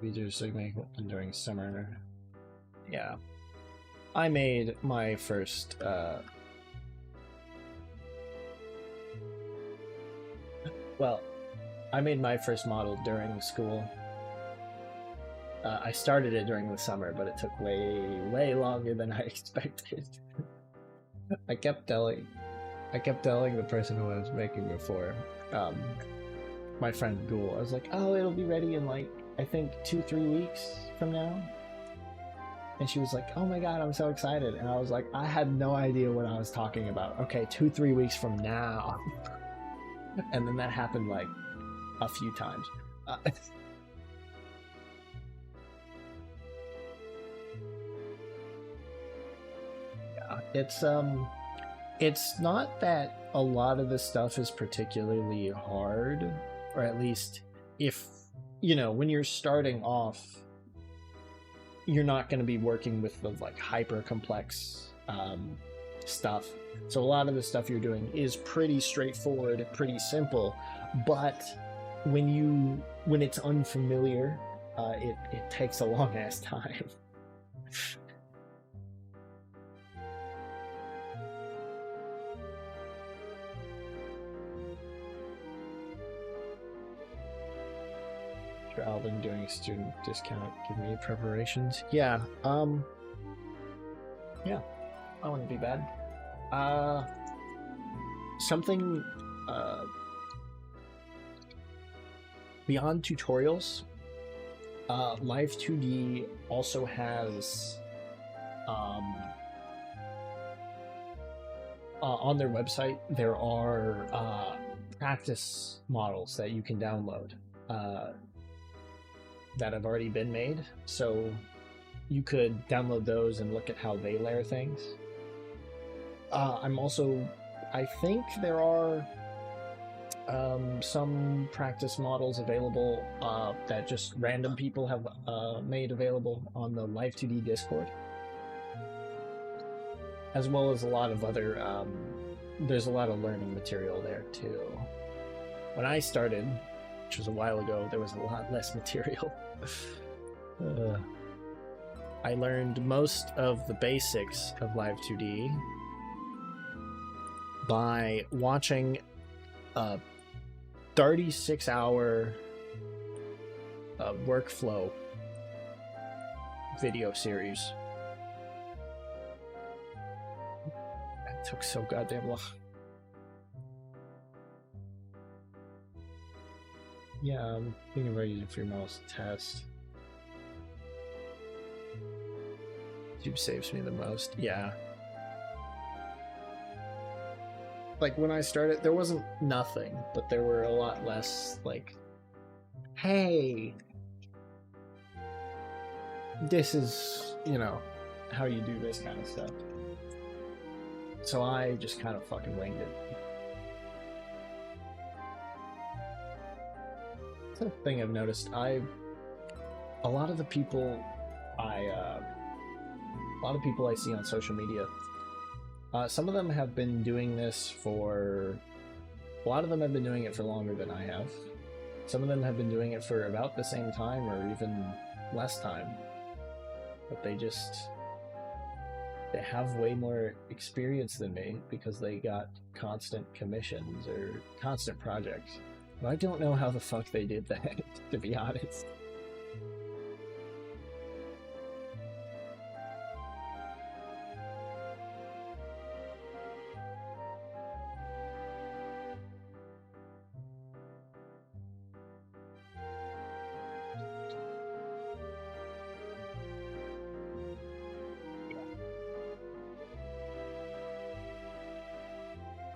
These are segment during summer. Yeah. I made my first I made my first model during school. I started it during the summer, but it took way longer than I expected. I kept telling the person who I was making before, my friend Ghoul, I was like, oh, it'll be ready in like, I think 2-3 weeks from now. And she was like, oh my god, I'm so excited. And I was like, I had no idea what I was talking about. Okay, 2-3 weeks from now. And then that happened like a few times. Yeah, it's not that a lot of the stuff is particularly hard, or at least if, you know, when you're starting off, you're not going to be working with the like hyper complex stuff. So a lot of the stuff you're doing is pretty straightforward, pretty simple, but when it's unfamiliar, it takes a long ass time. Alvin doing a student discount, give me preparations. Yeah, yeah, that wouldn't be bad. Something beyond tutorials, Live2d also has on their website there are practice models that you can download that have already been made, so you could download those and look at how they layer things. I think there are some practice models available that just random people have made available on the Live2d Discord, as well as a lot of other there's a lot of learning material there too. When I started, which was a while ago, there was a lot less material. I learned most of the basics of Live2d by watching a 36-hour workflow video series. That took so goddamn long. Yeah, I'm thinking about using free models to test. YouTube saves me the most. Yeah. Like, when I started, there wasn't nothing, but there were a lot less, like, hey, this is, you know, how you do this kind of stuff. So I just kind of fucking winged it. That's the thing I've noticed. A lot of the people I see on social media, some of them have been doing this for, a lot of them have been doing it for longer than I have. Some of them have been doing it for about the same time or even less time. But they just, They have way more experience than me because they got constant commissions or constant projects. But I don't know how the fuck they did that, to be honest.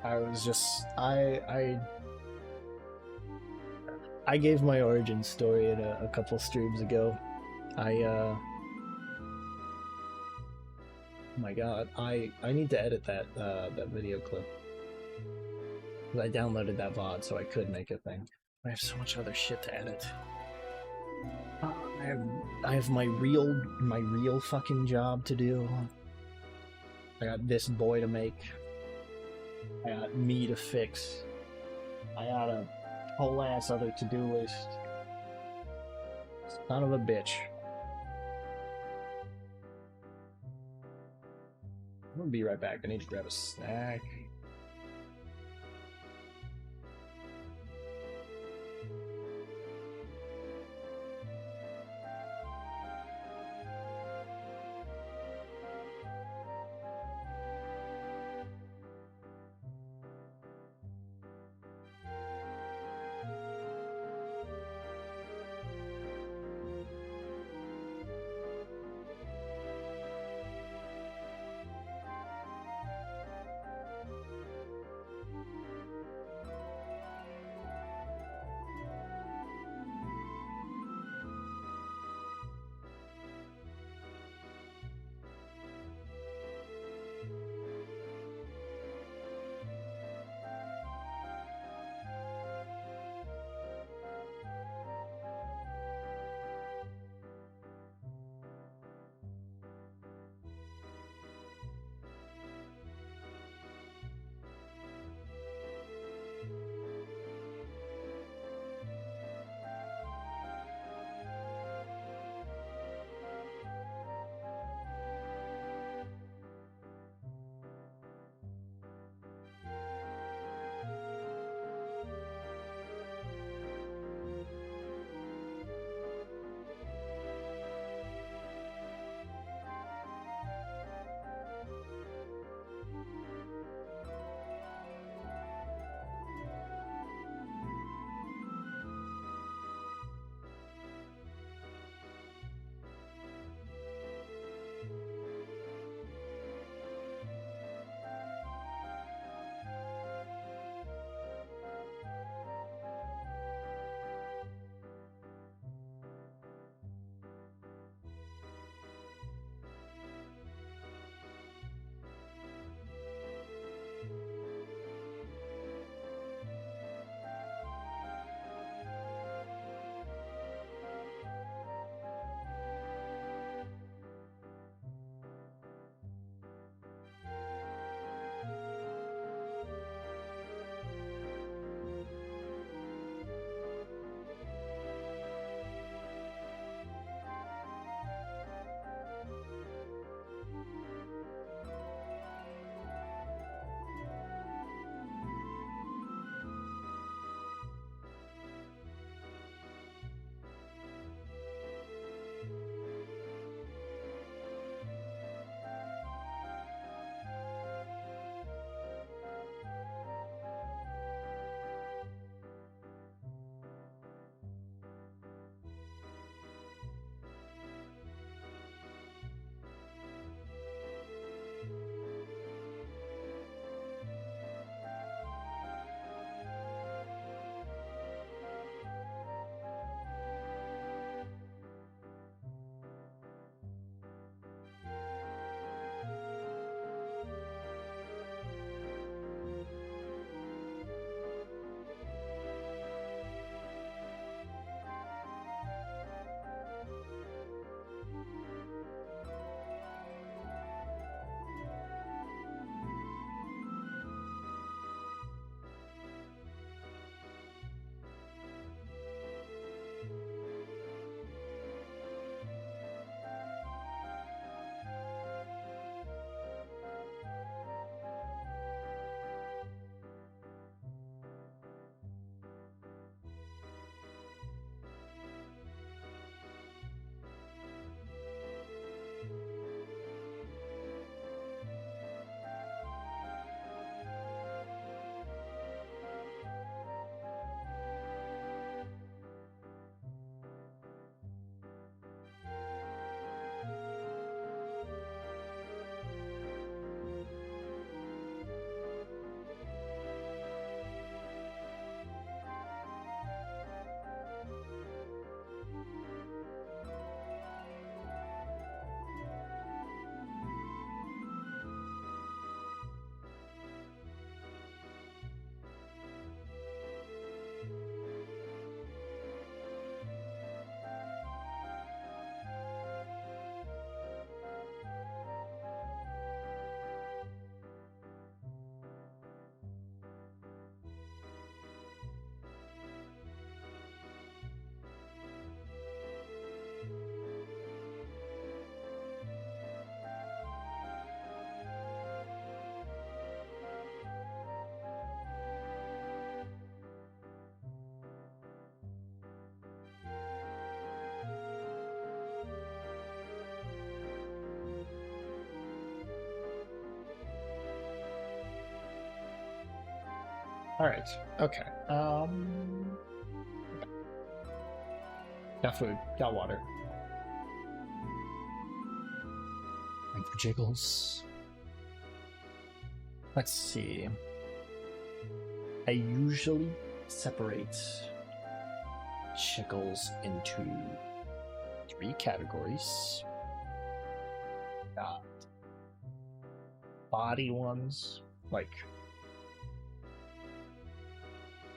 I was just I gave my origin story in a couple streams ago. Oh my god, I need to edit that that video clip. 'Cause I downloaded that VOD so I could make a thing. I have so much other shit to edit. I have my real fucking job to do. I got this boy to make. I got me to fix. I got a whole ass other to-do list. Son of a bitch. I'm gonna be right back. I need to grab a snack. Alright, okay. Got food, got water. And for jiggles. Let's see. I usually separate jiggles into 3 categories. Got body ones, like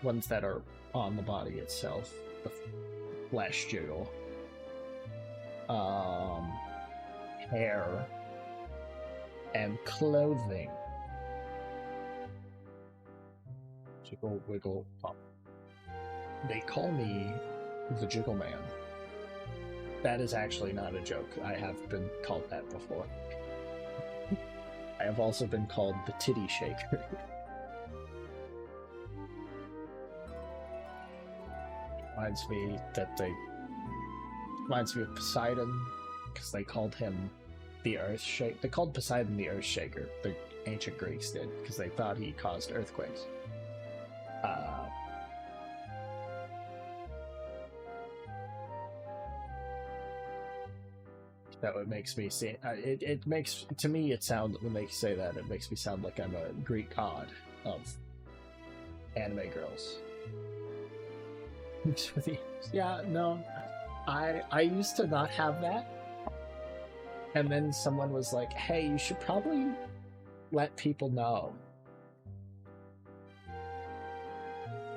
ones that are on the body itself, the flesh jiggle. Hair and clothing. Jiggle, wiggle, pop. They call me the Jiggle Man. That is actually not a joke. I have been called that before. I have also been called the Titty Shaker. Reminds me of Poseidon, because they called him the Earth Shaker. They called Poseidon the Earth Shaker. The ancient Greeks did, because they thought he caused earthquakes. That what makes me see it makes, to me, it sound, when they say that, it makes me sound like I'm a Greek god of anime girls. Yeah, no, I used to not have that, and then someone was like, hey, you should probably let people know.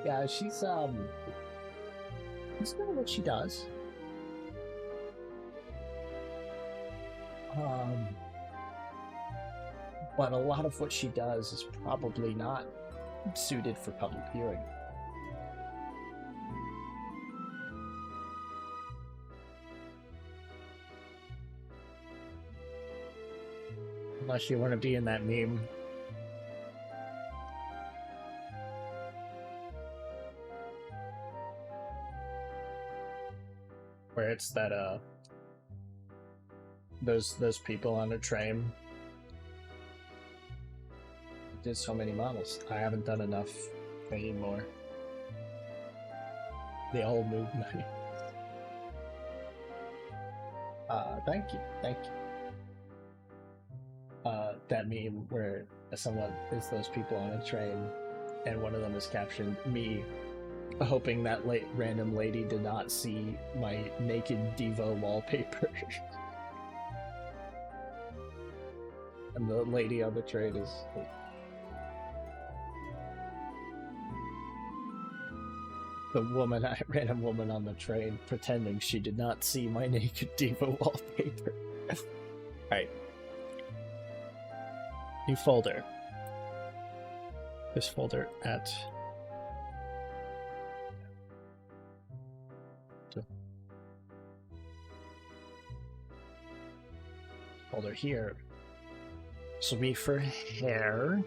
Yeah, she's good at what she does. But a lot of what she does is probably not suited for public viewing. Unless you want to be in that meme. Where it's that, those people on a train. Did so many models. I haven't done enough anymore. The old movement. Thank you. That meme where someone is those people on a train, and one of them is captioned me, hoping that random lady did not see my naked Devo wallpaper. And the lady on the train is the woman, random woman on the train, pretending she did not see my naked Devo wallpaper. Alright. New folder. This folder at... Folder here. This will be for hair.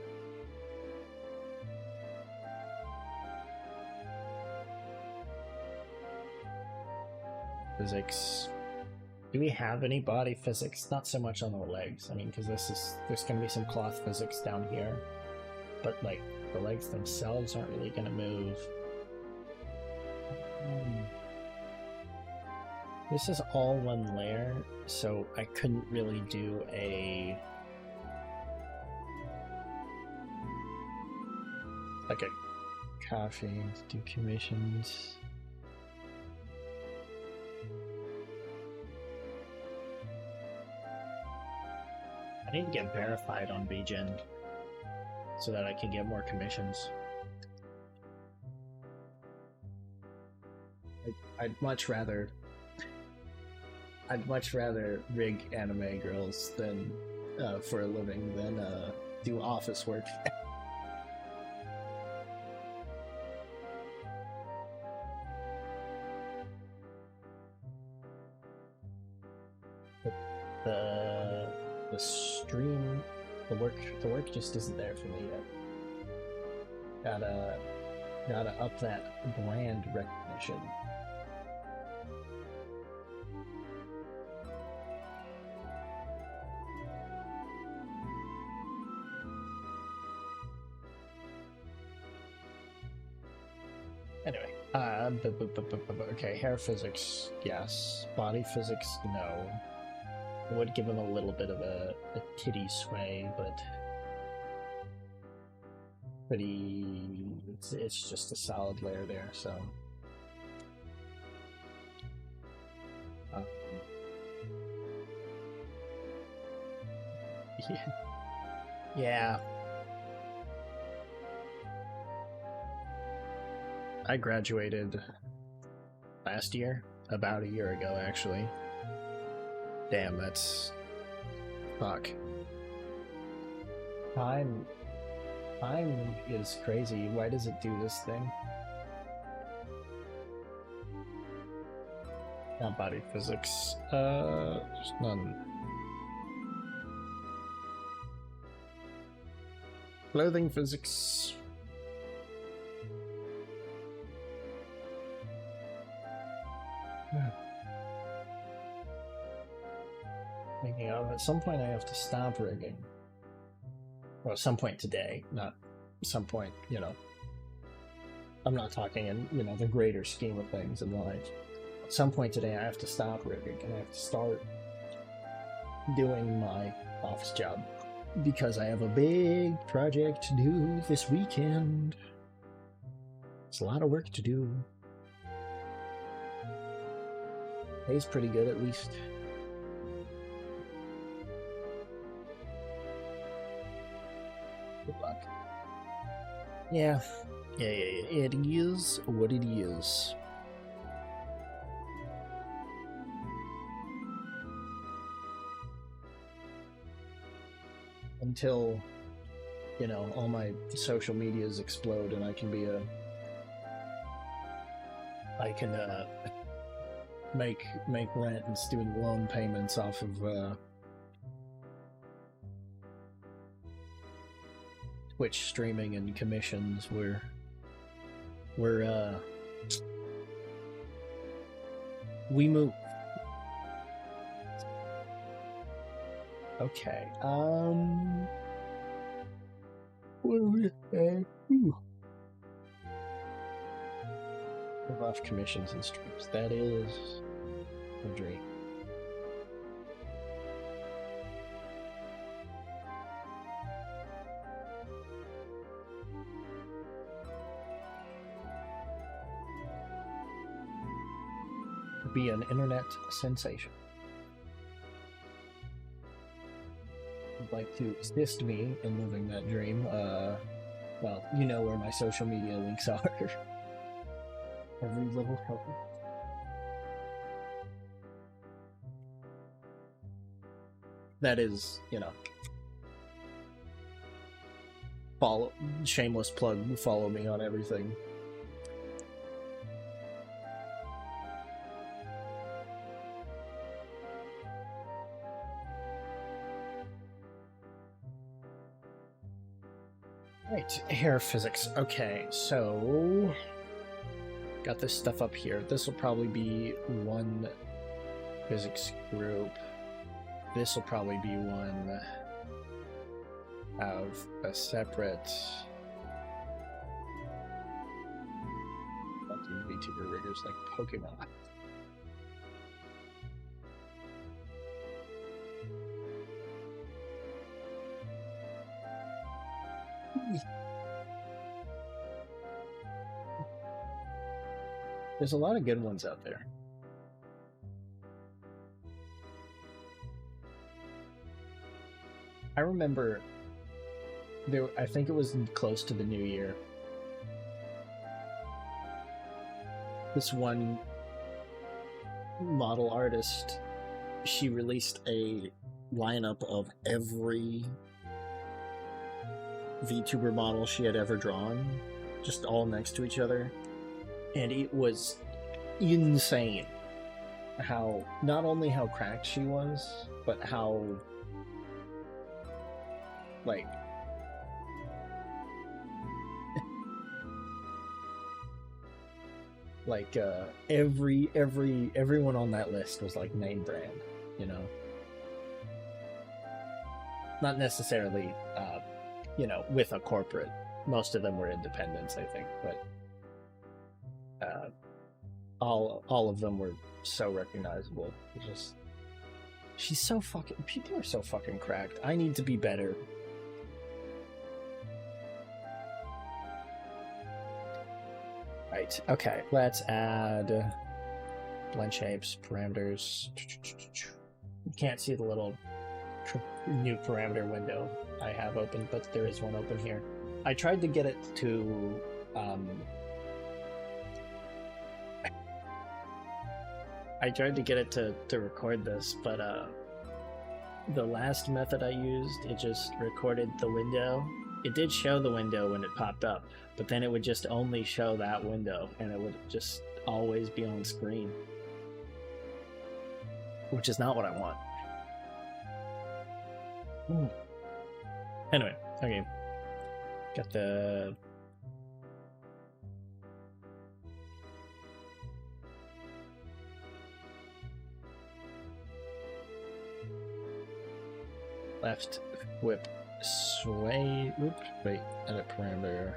Physics. Do we have any body physics? Not so much on the legs. I mean, because there's going to be some cloth physics down here. But, like, the legs themselves aren't really going to move. This is all one layer, so I couldn't really do like a coffee to do commissions. I need to get verified on VGen so that I can get more commissions. I'd much rather rig anime girls than for a living than do office work. The stream, the work just isn't there for me yet. Gotta up that brand recognition. Anyway, okay, hair physics, yes. Body physics, no. I would give him a little bit of a titty sway, but it's just a solid layer there, so. Yeah. I graduated last year, about a year ago, actually. Damn, that's... fuck. Time is crazy. Why does it do this thing? Not body physics. There's none. Clothing physics. Thinking of at some point I have to stop rigging. Well, at some point today, not some point, you know. I'm not talking in, you know, the greater scheme of things in life. At some point today I have to stop rigging and I have to start doing my office job. Because I have a big project to do this weekend. It's a lot of work to do. Pays pretty good, at least. Good luck. Yeah. It is what it is. Until, you know, all my social medias explode and I can be make rent and student loan payments off of Twitch streaming and commissions. We move. Okay, what do we say? Live off commissions and streams. That is a dream. Be an internet sensation. Would like to assist me in living that dream. Well, you know where my social media links are. Every little help. That is, you know, follow, shameless plug, follow me on everything. Right, hair physics. Okay, so got this stuff up here. This will probably be one physics group. This will probably be one of a separate VTuber riggers like Pokemon. There's a lot of good ones out there. I remember there, I think it was close to the new year. This one model artist, she released a lineup of every VTuber model she had ever drawn, just all next to each other. And it was insane how, not only how cracked she was, but how, like, everyone on that list was like name brand, you know? Not necessarily, you know, with a corporate. Most of them were independents, I think, but All of them were so recognizable. Just she's so fucking. People are so fucking cracked. I need to be better. Right. Okay. Let's add blend shapes, parameters. You can't see the little new parameter window I have open, but there is one open here. I tried to get it to to record this, but the last method I used, it just recorded the window. It did show the window when it popped up, but then it would just only show that window, and it would just always be on screen, which is not what I want. Anyway, okay. Got the left whip sway. Oops, wait, edit parameter.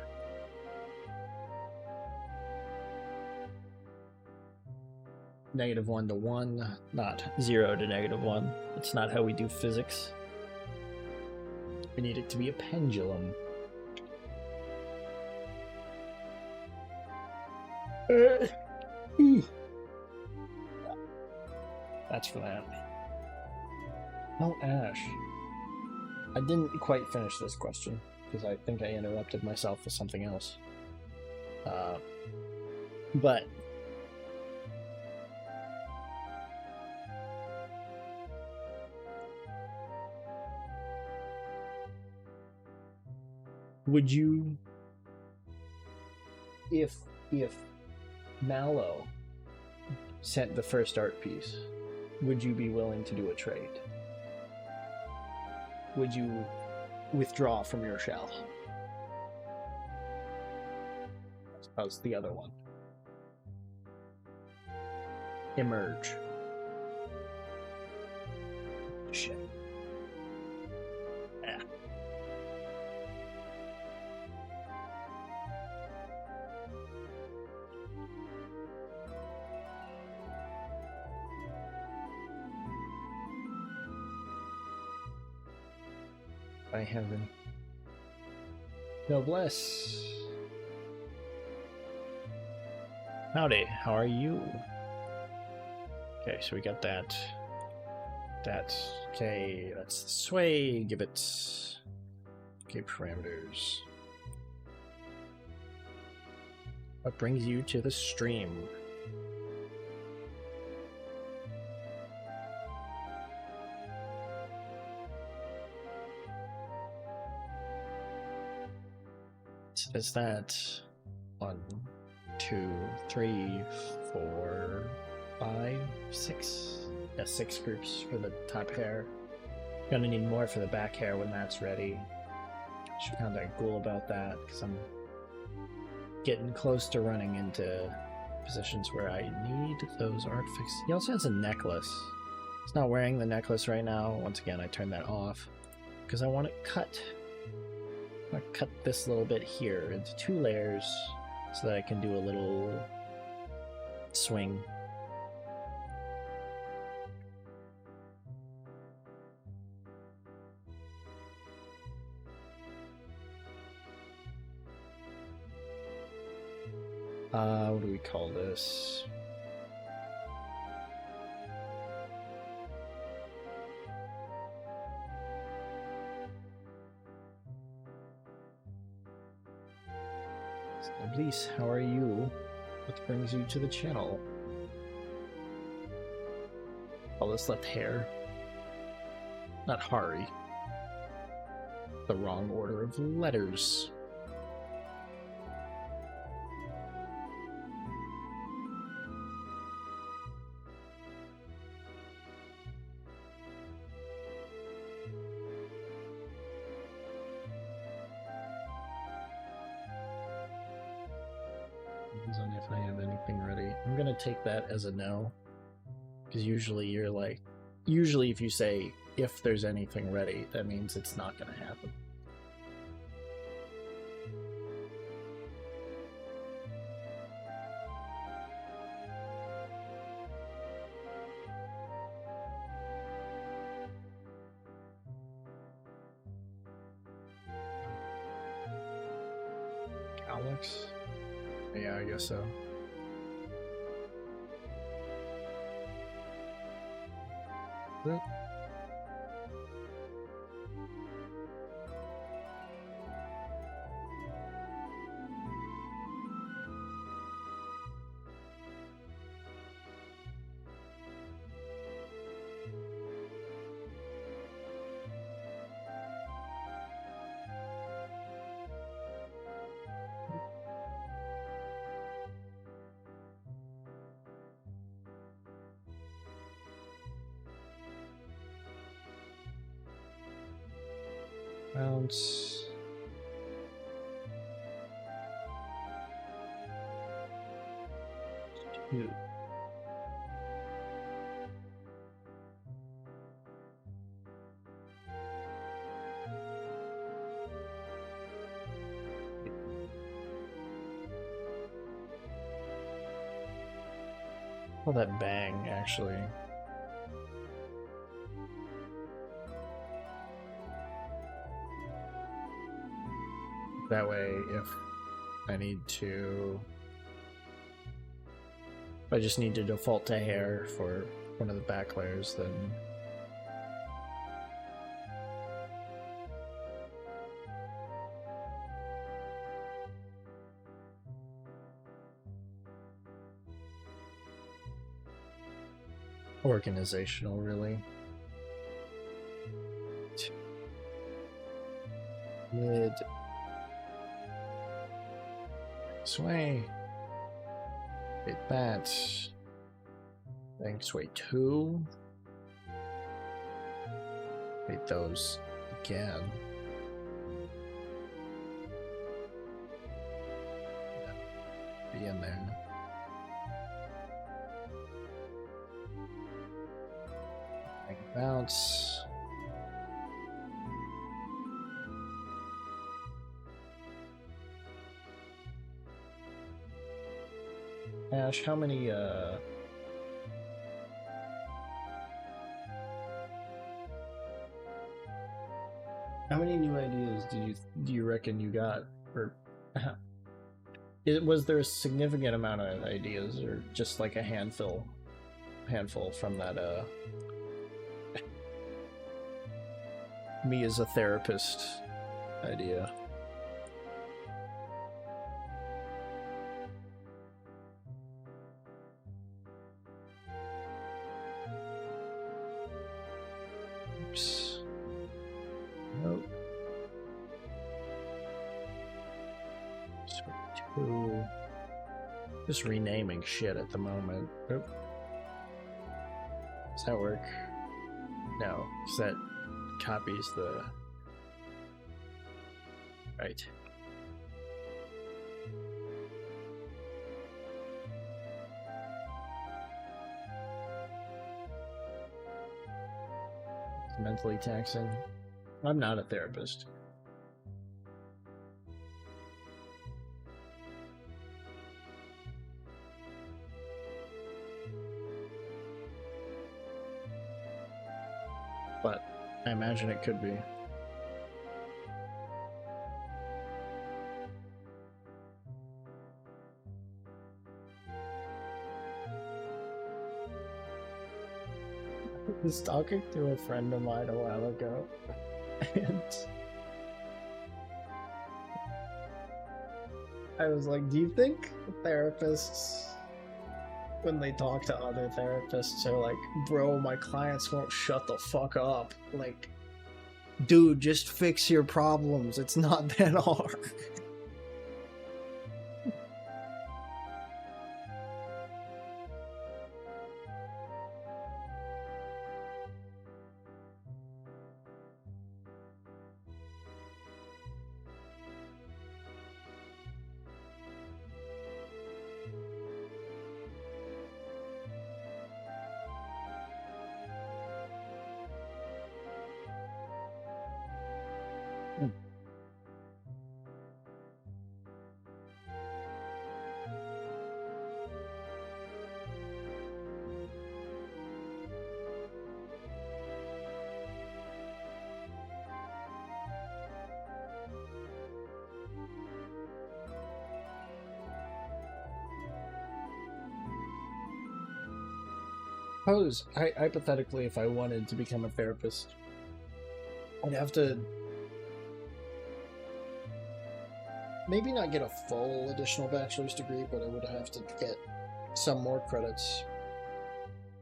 -1 to 1, not 0 to -1. That's not how we do physics. We need it to be a pendulum. That's for that. Oh, Ash. I didn't quite finish this question because I think I interrupted myself with something else. But would you, if Mallow sent the first art piece, would you be willing to do a trade? Would you withdraw from your shell? How's the other one? Emerge. Shit. Yeah. By heaven. Noblesse. Howdy, how are you? Okay, so we got that. That's okay, that's the sway, give it. Okay, parameters. What brings you to the stream? Is that 1, 2, 3, 4, 5, 6? Yeah, 6 groups for the top hair. Gonna need more for the back hair when that's ready. Should contact Ghoul about that because I'm getting close to running into positions where I need those artifacts. He also has a necklace. He's not wearing the necklace right now. Once again, I turned that off because I want it cut. I'm gonna cut this little bit here into 2 layers so that I can do a little swing. What do we call this? Elise, how are you? What brings you to the channel? All this left hair. Not Hari. The wrong order of letters. If I have anything ready, I'm gonna take that as a no, because usually if you say if there's anything ready, that means it's not gonna happen. attacks. Yeah, I guess so. Yep. Bounce. Two. Oh, that bang, actually. That way, if I need to... If I just need to default to hair for one of the back layers, then... Organizational, really. Mid. Sway. Hit that. Then sway 2. Hit those again. Be in there. Bounce. Ash, how many new ideas do you reckon you got? Or was there a significant amount of ideas, or just like a handful from that me as a therapist idea? Oops. Nope. Two. Just renaming shit at the moment. Oop. Does that work? No, because that copies the... Right. It's mentally taxing. I'm not a therapist. But I imagine it could be. I was talking to a friend of mine a while ago, and I was like, do you think therapists, when they talk to other therapists, are like, bro, my clients won't shut the fuck up? Like, dude, just fix your problems. It's not that hard. suppose, hypothetically, if I wanted to become a therapist, I'd have to maybe not get a full additional bachelor's degree, but I would have to get some more credits.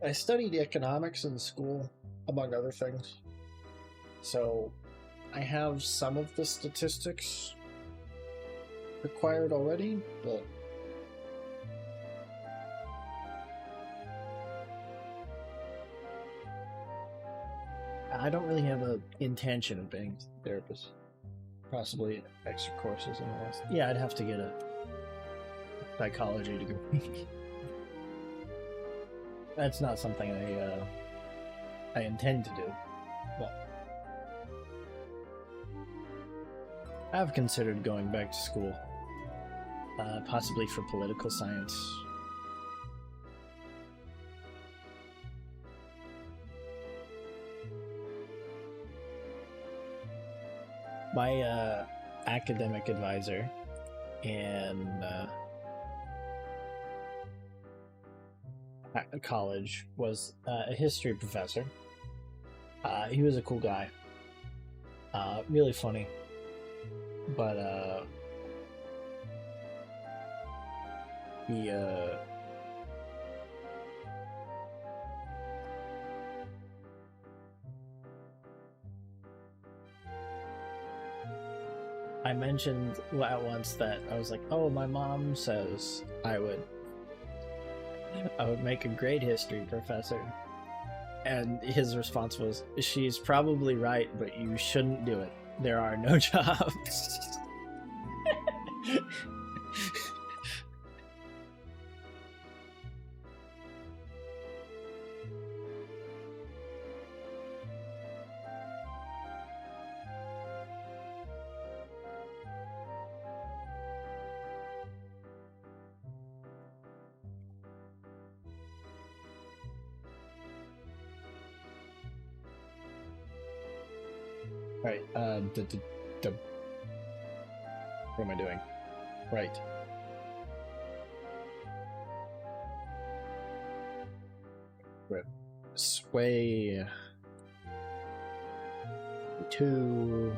I studied economics in school, among other things, so I have some of the statistics required already, but I don't really have an intention of being a therapist. Possibly extra courses and all that. Yeah, I'd have to get a psychology degree. That's not something I intend to do, but I've considered going back to school, possibly for political science. My academic advisor in college was a history professor. He was a cool guy, really funny, but he I mentioned at once that I was like, oh, my mom says I would make a great history professor. And his response was, she's probably right, but you shouldn't do it. There are no jobs. Right, what am I doing? Right. Rip. Sway to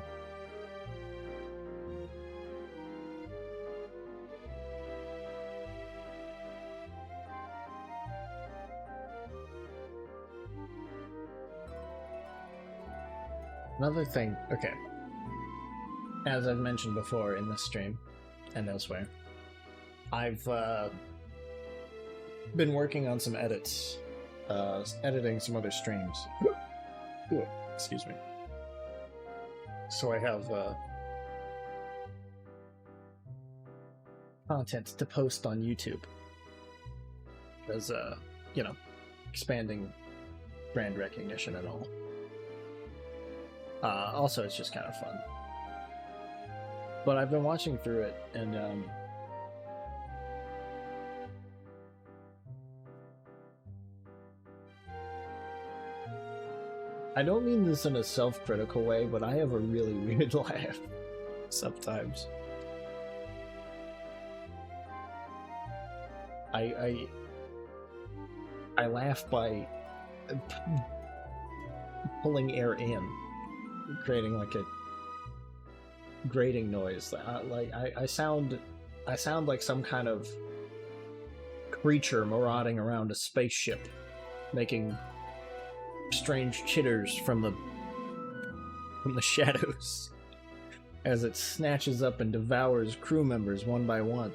another thing. Okay, as I've mentioned before in this stream and elsewhere, I've been working on some edits, editing some other streams. Ooh, excuse me. So I have content to post on YouTube as you know, expanding brand recognition and all. Also, it's just kind of fun. But I've been watching through it, and I don't mean this in a self-critical way, but I have a really weird laugh sometimes. I laugh by pulling air in, creating like a grating noise. I sound like some kind of creature marauding around a spaceship, making strange chitters from the shadows as it snatches up and devours crew members one by one.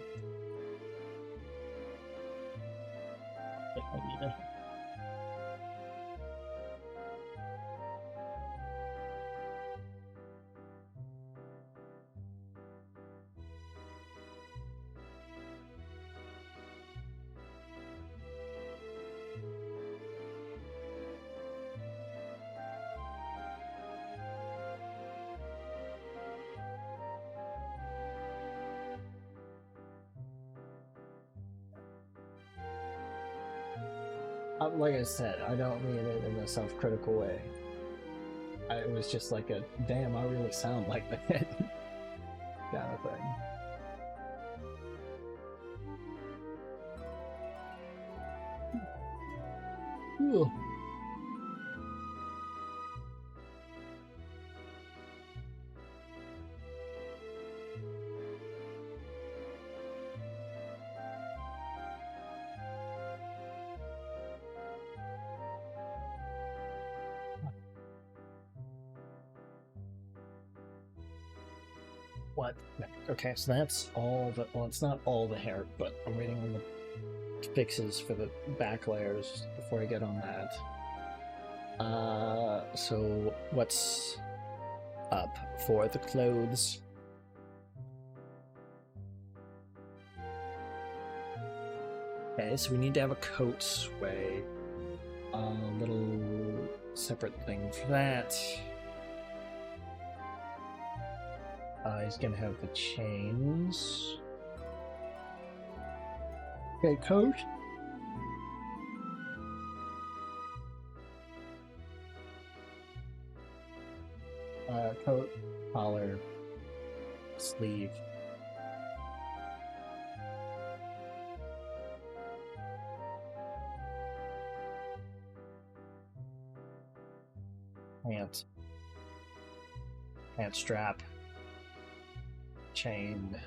Like I said, I don't mean it in a self-critical way. It was just like a, damn, I really sound like that kind of thing. Cool. What? Okay, so that's all the. Well, it's not all the hair, but I'm waiting on the fixes for the back layers before I get on that. So what's up for the clothes? Okay, so we need to have a coat sway. A little separate thing for that. He's gonna have the chains. Okay, coat. Coat, collar, sleeve. Pant strap. Chain.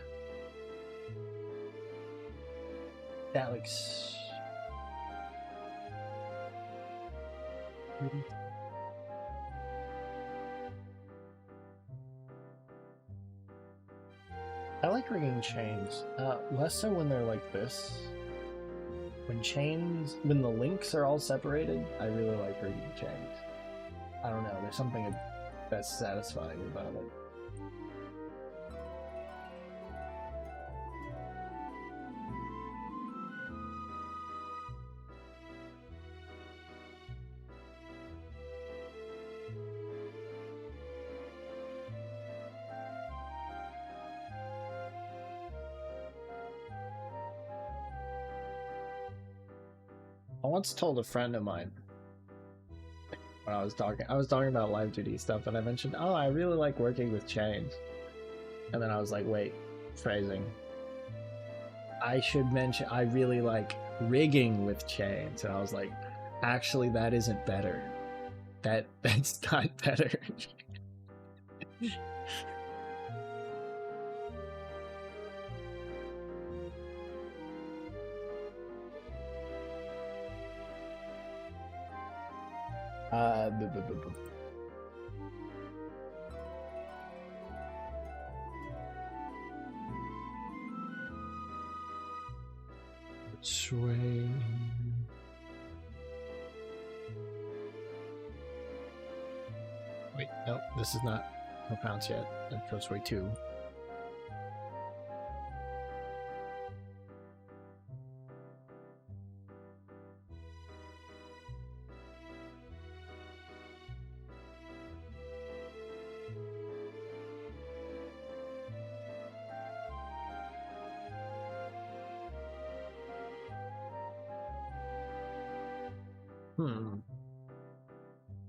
That looks pretty. I like rigging chains. Less so when they're like this. When the links are all separated, I really like rigging chains. I don't know, there's something that's satisfying about it. I once told a friend of mine when I was talking about Live2d stuff, and I mentioned, oh, I really like working with chains. And then I was like, wait, phrasing. I should mention I really like rigging with chains. And I was like, actually, that isn't better. That's not better. Sway. Wait, no, this is not no pounce yet. That goes way too.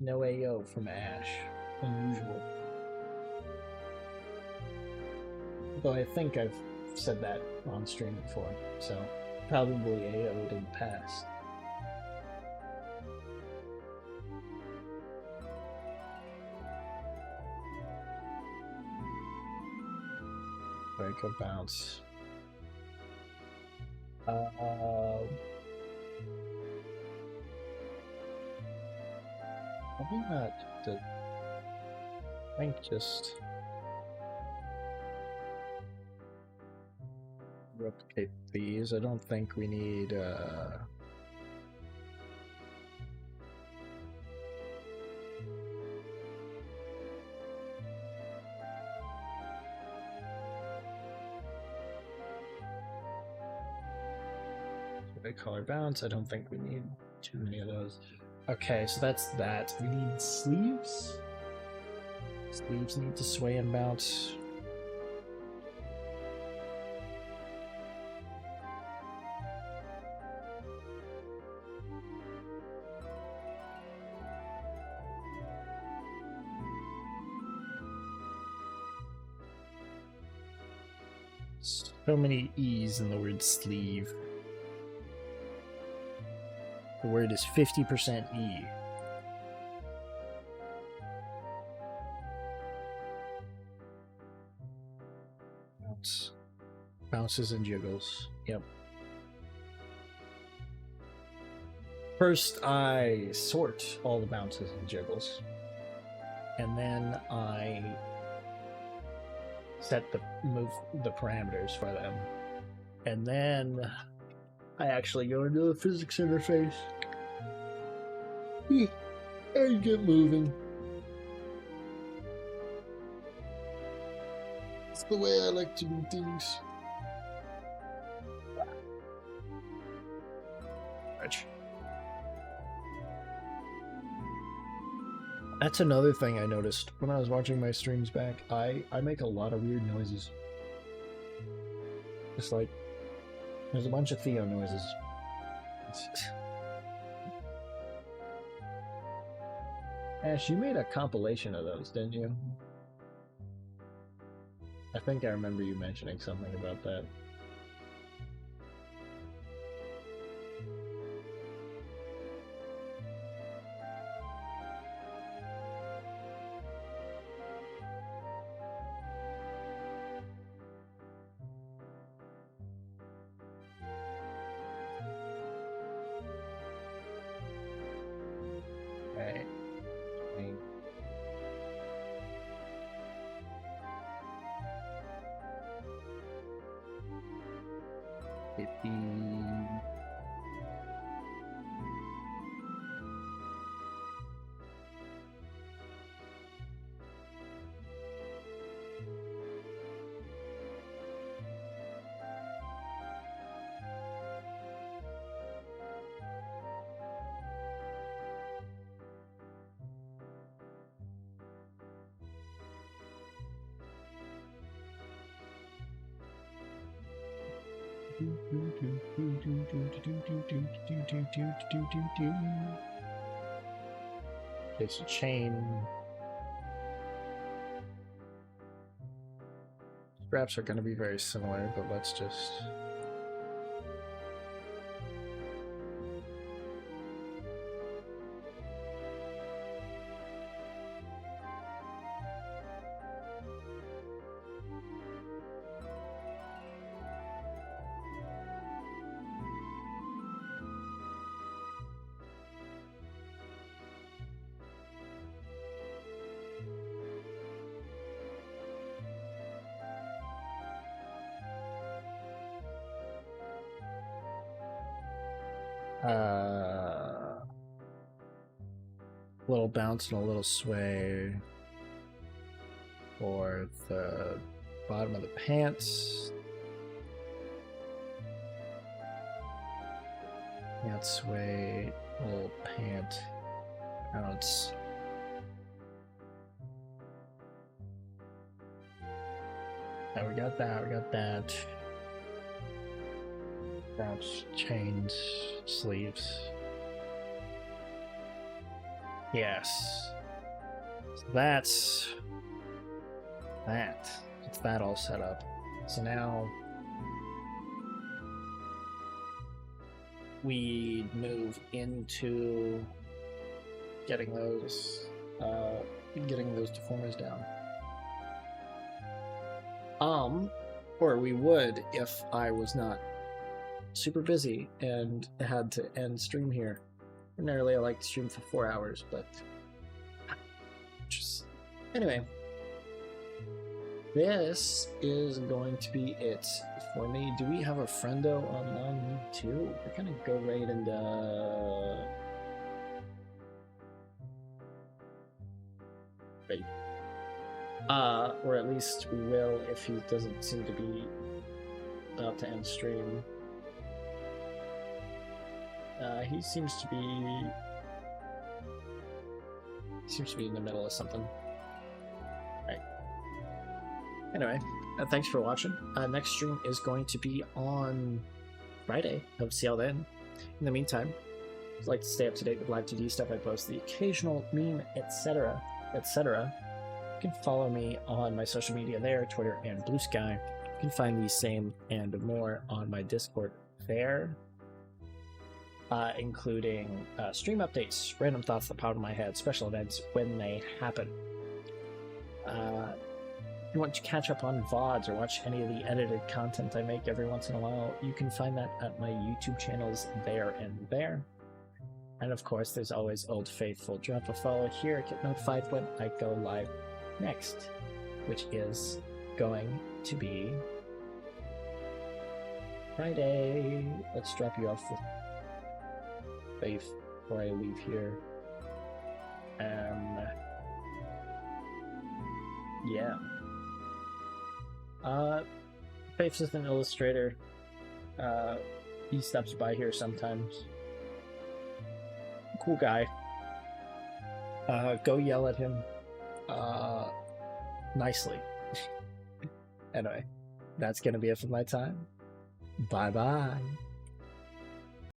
No AO from Ash. Unusual. Though I think I've said that on stream before, so probably AO'd in the past. Break or bounce. Probably not. I think just replicate these. I don't think we need color bounce. I don't think we need too many of those. Okay, so that's that. We need sleeves. Sleeves need to sway and bounce. So many E's in the word sleeve. word is 50% E. Bounce. Bounces and jiggles. Yep. First, I sort all the bounces and jiggles, and then I set the parameters for them, and then I actually go into the physics interface and get moving. It's the way I like to do things. Right. That's another thing I noticed when I was watching my streams back. I make a lot of weird noises. Just like, there's a bunch of Theo noises. Ash, you made a compilation of those, didn't you? I think I remember you mentioning something about that. Right. 50. Okay, so chain straps are going to be very similar, but let's just little bounce and a little sway for the bottom of the pants. Pant sway, little pant bounce. Yeah, we got that, we got that. Bounce, chains, sleeves. Yes. So that's that. It's that all set up. So now we move into getting those deformers down. Or we would if I was not super busy and had to end stream here. Ordinarily, I like to stream for 4 hours, but just anyway. This is going to be it for me. Do we have a friendo online too? We're gonna go right into wait. Or at least we will if he doesn't seem to be about to end stream. He seems to be in the middle of something. Right. Anyway, thanks for watching. Next stream is going to be on Friday. Hope to see y'all then. In the meantime, if you'd like to stay up to date with Live2d stuff, I post the occasional meme, etc., etc. You can follow me on my social media there, Twitter and Blue Sky. You can find these same and more on my Discord there. including stream updates, random thoughts that pop in my head, special events when they happen. If you want to catch up on VODs or watch any of the edited content I make every once in a while, you can find that at my YouTube channels there and there. And of course, there's always Old Faithful. Drop a follow here, get notified when I go live next, which is going to be Friday. Let's drop you off with Faith before I leave here. Yeah. Faith's is an illustrator. He stops by here sometimes. Cool guy. Go yell at him. Nicely. Anyway, that's gonna be it for my time. Bye-bye.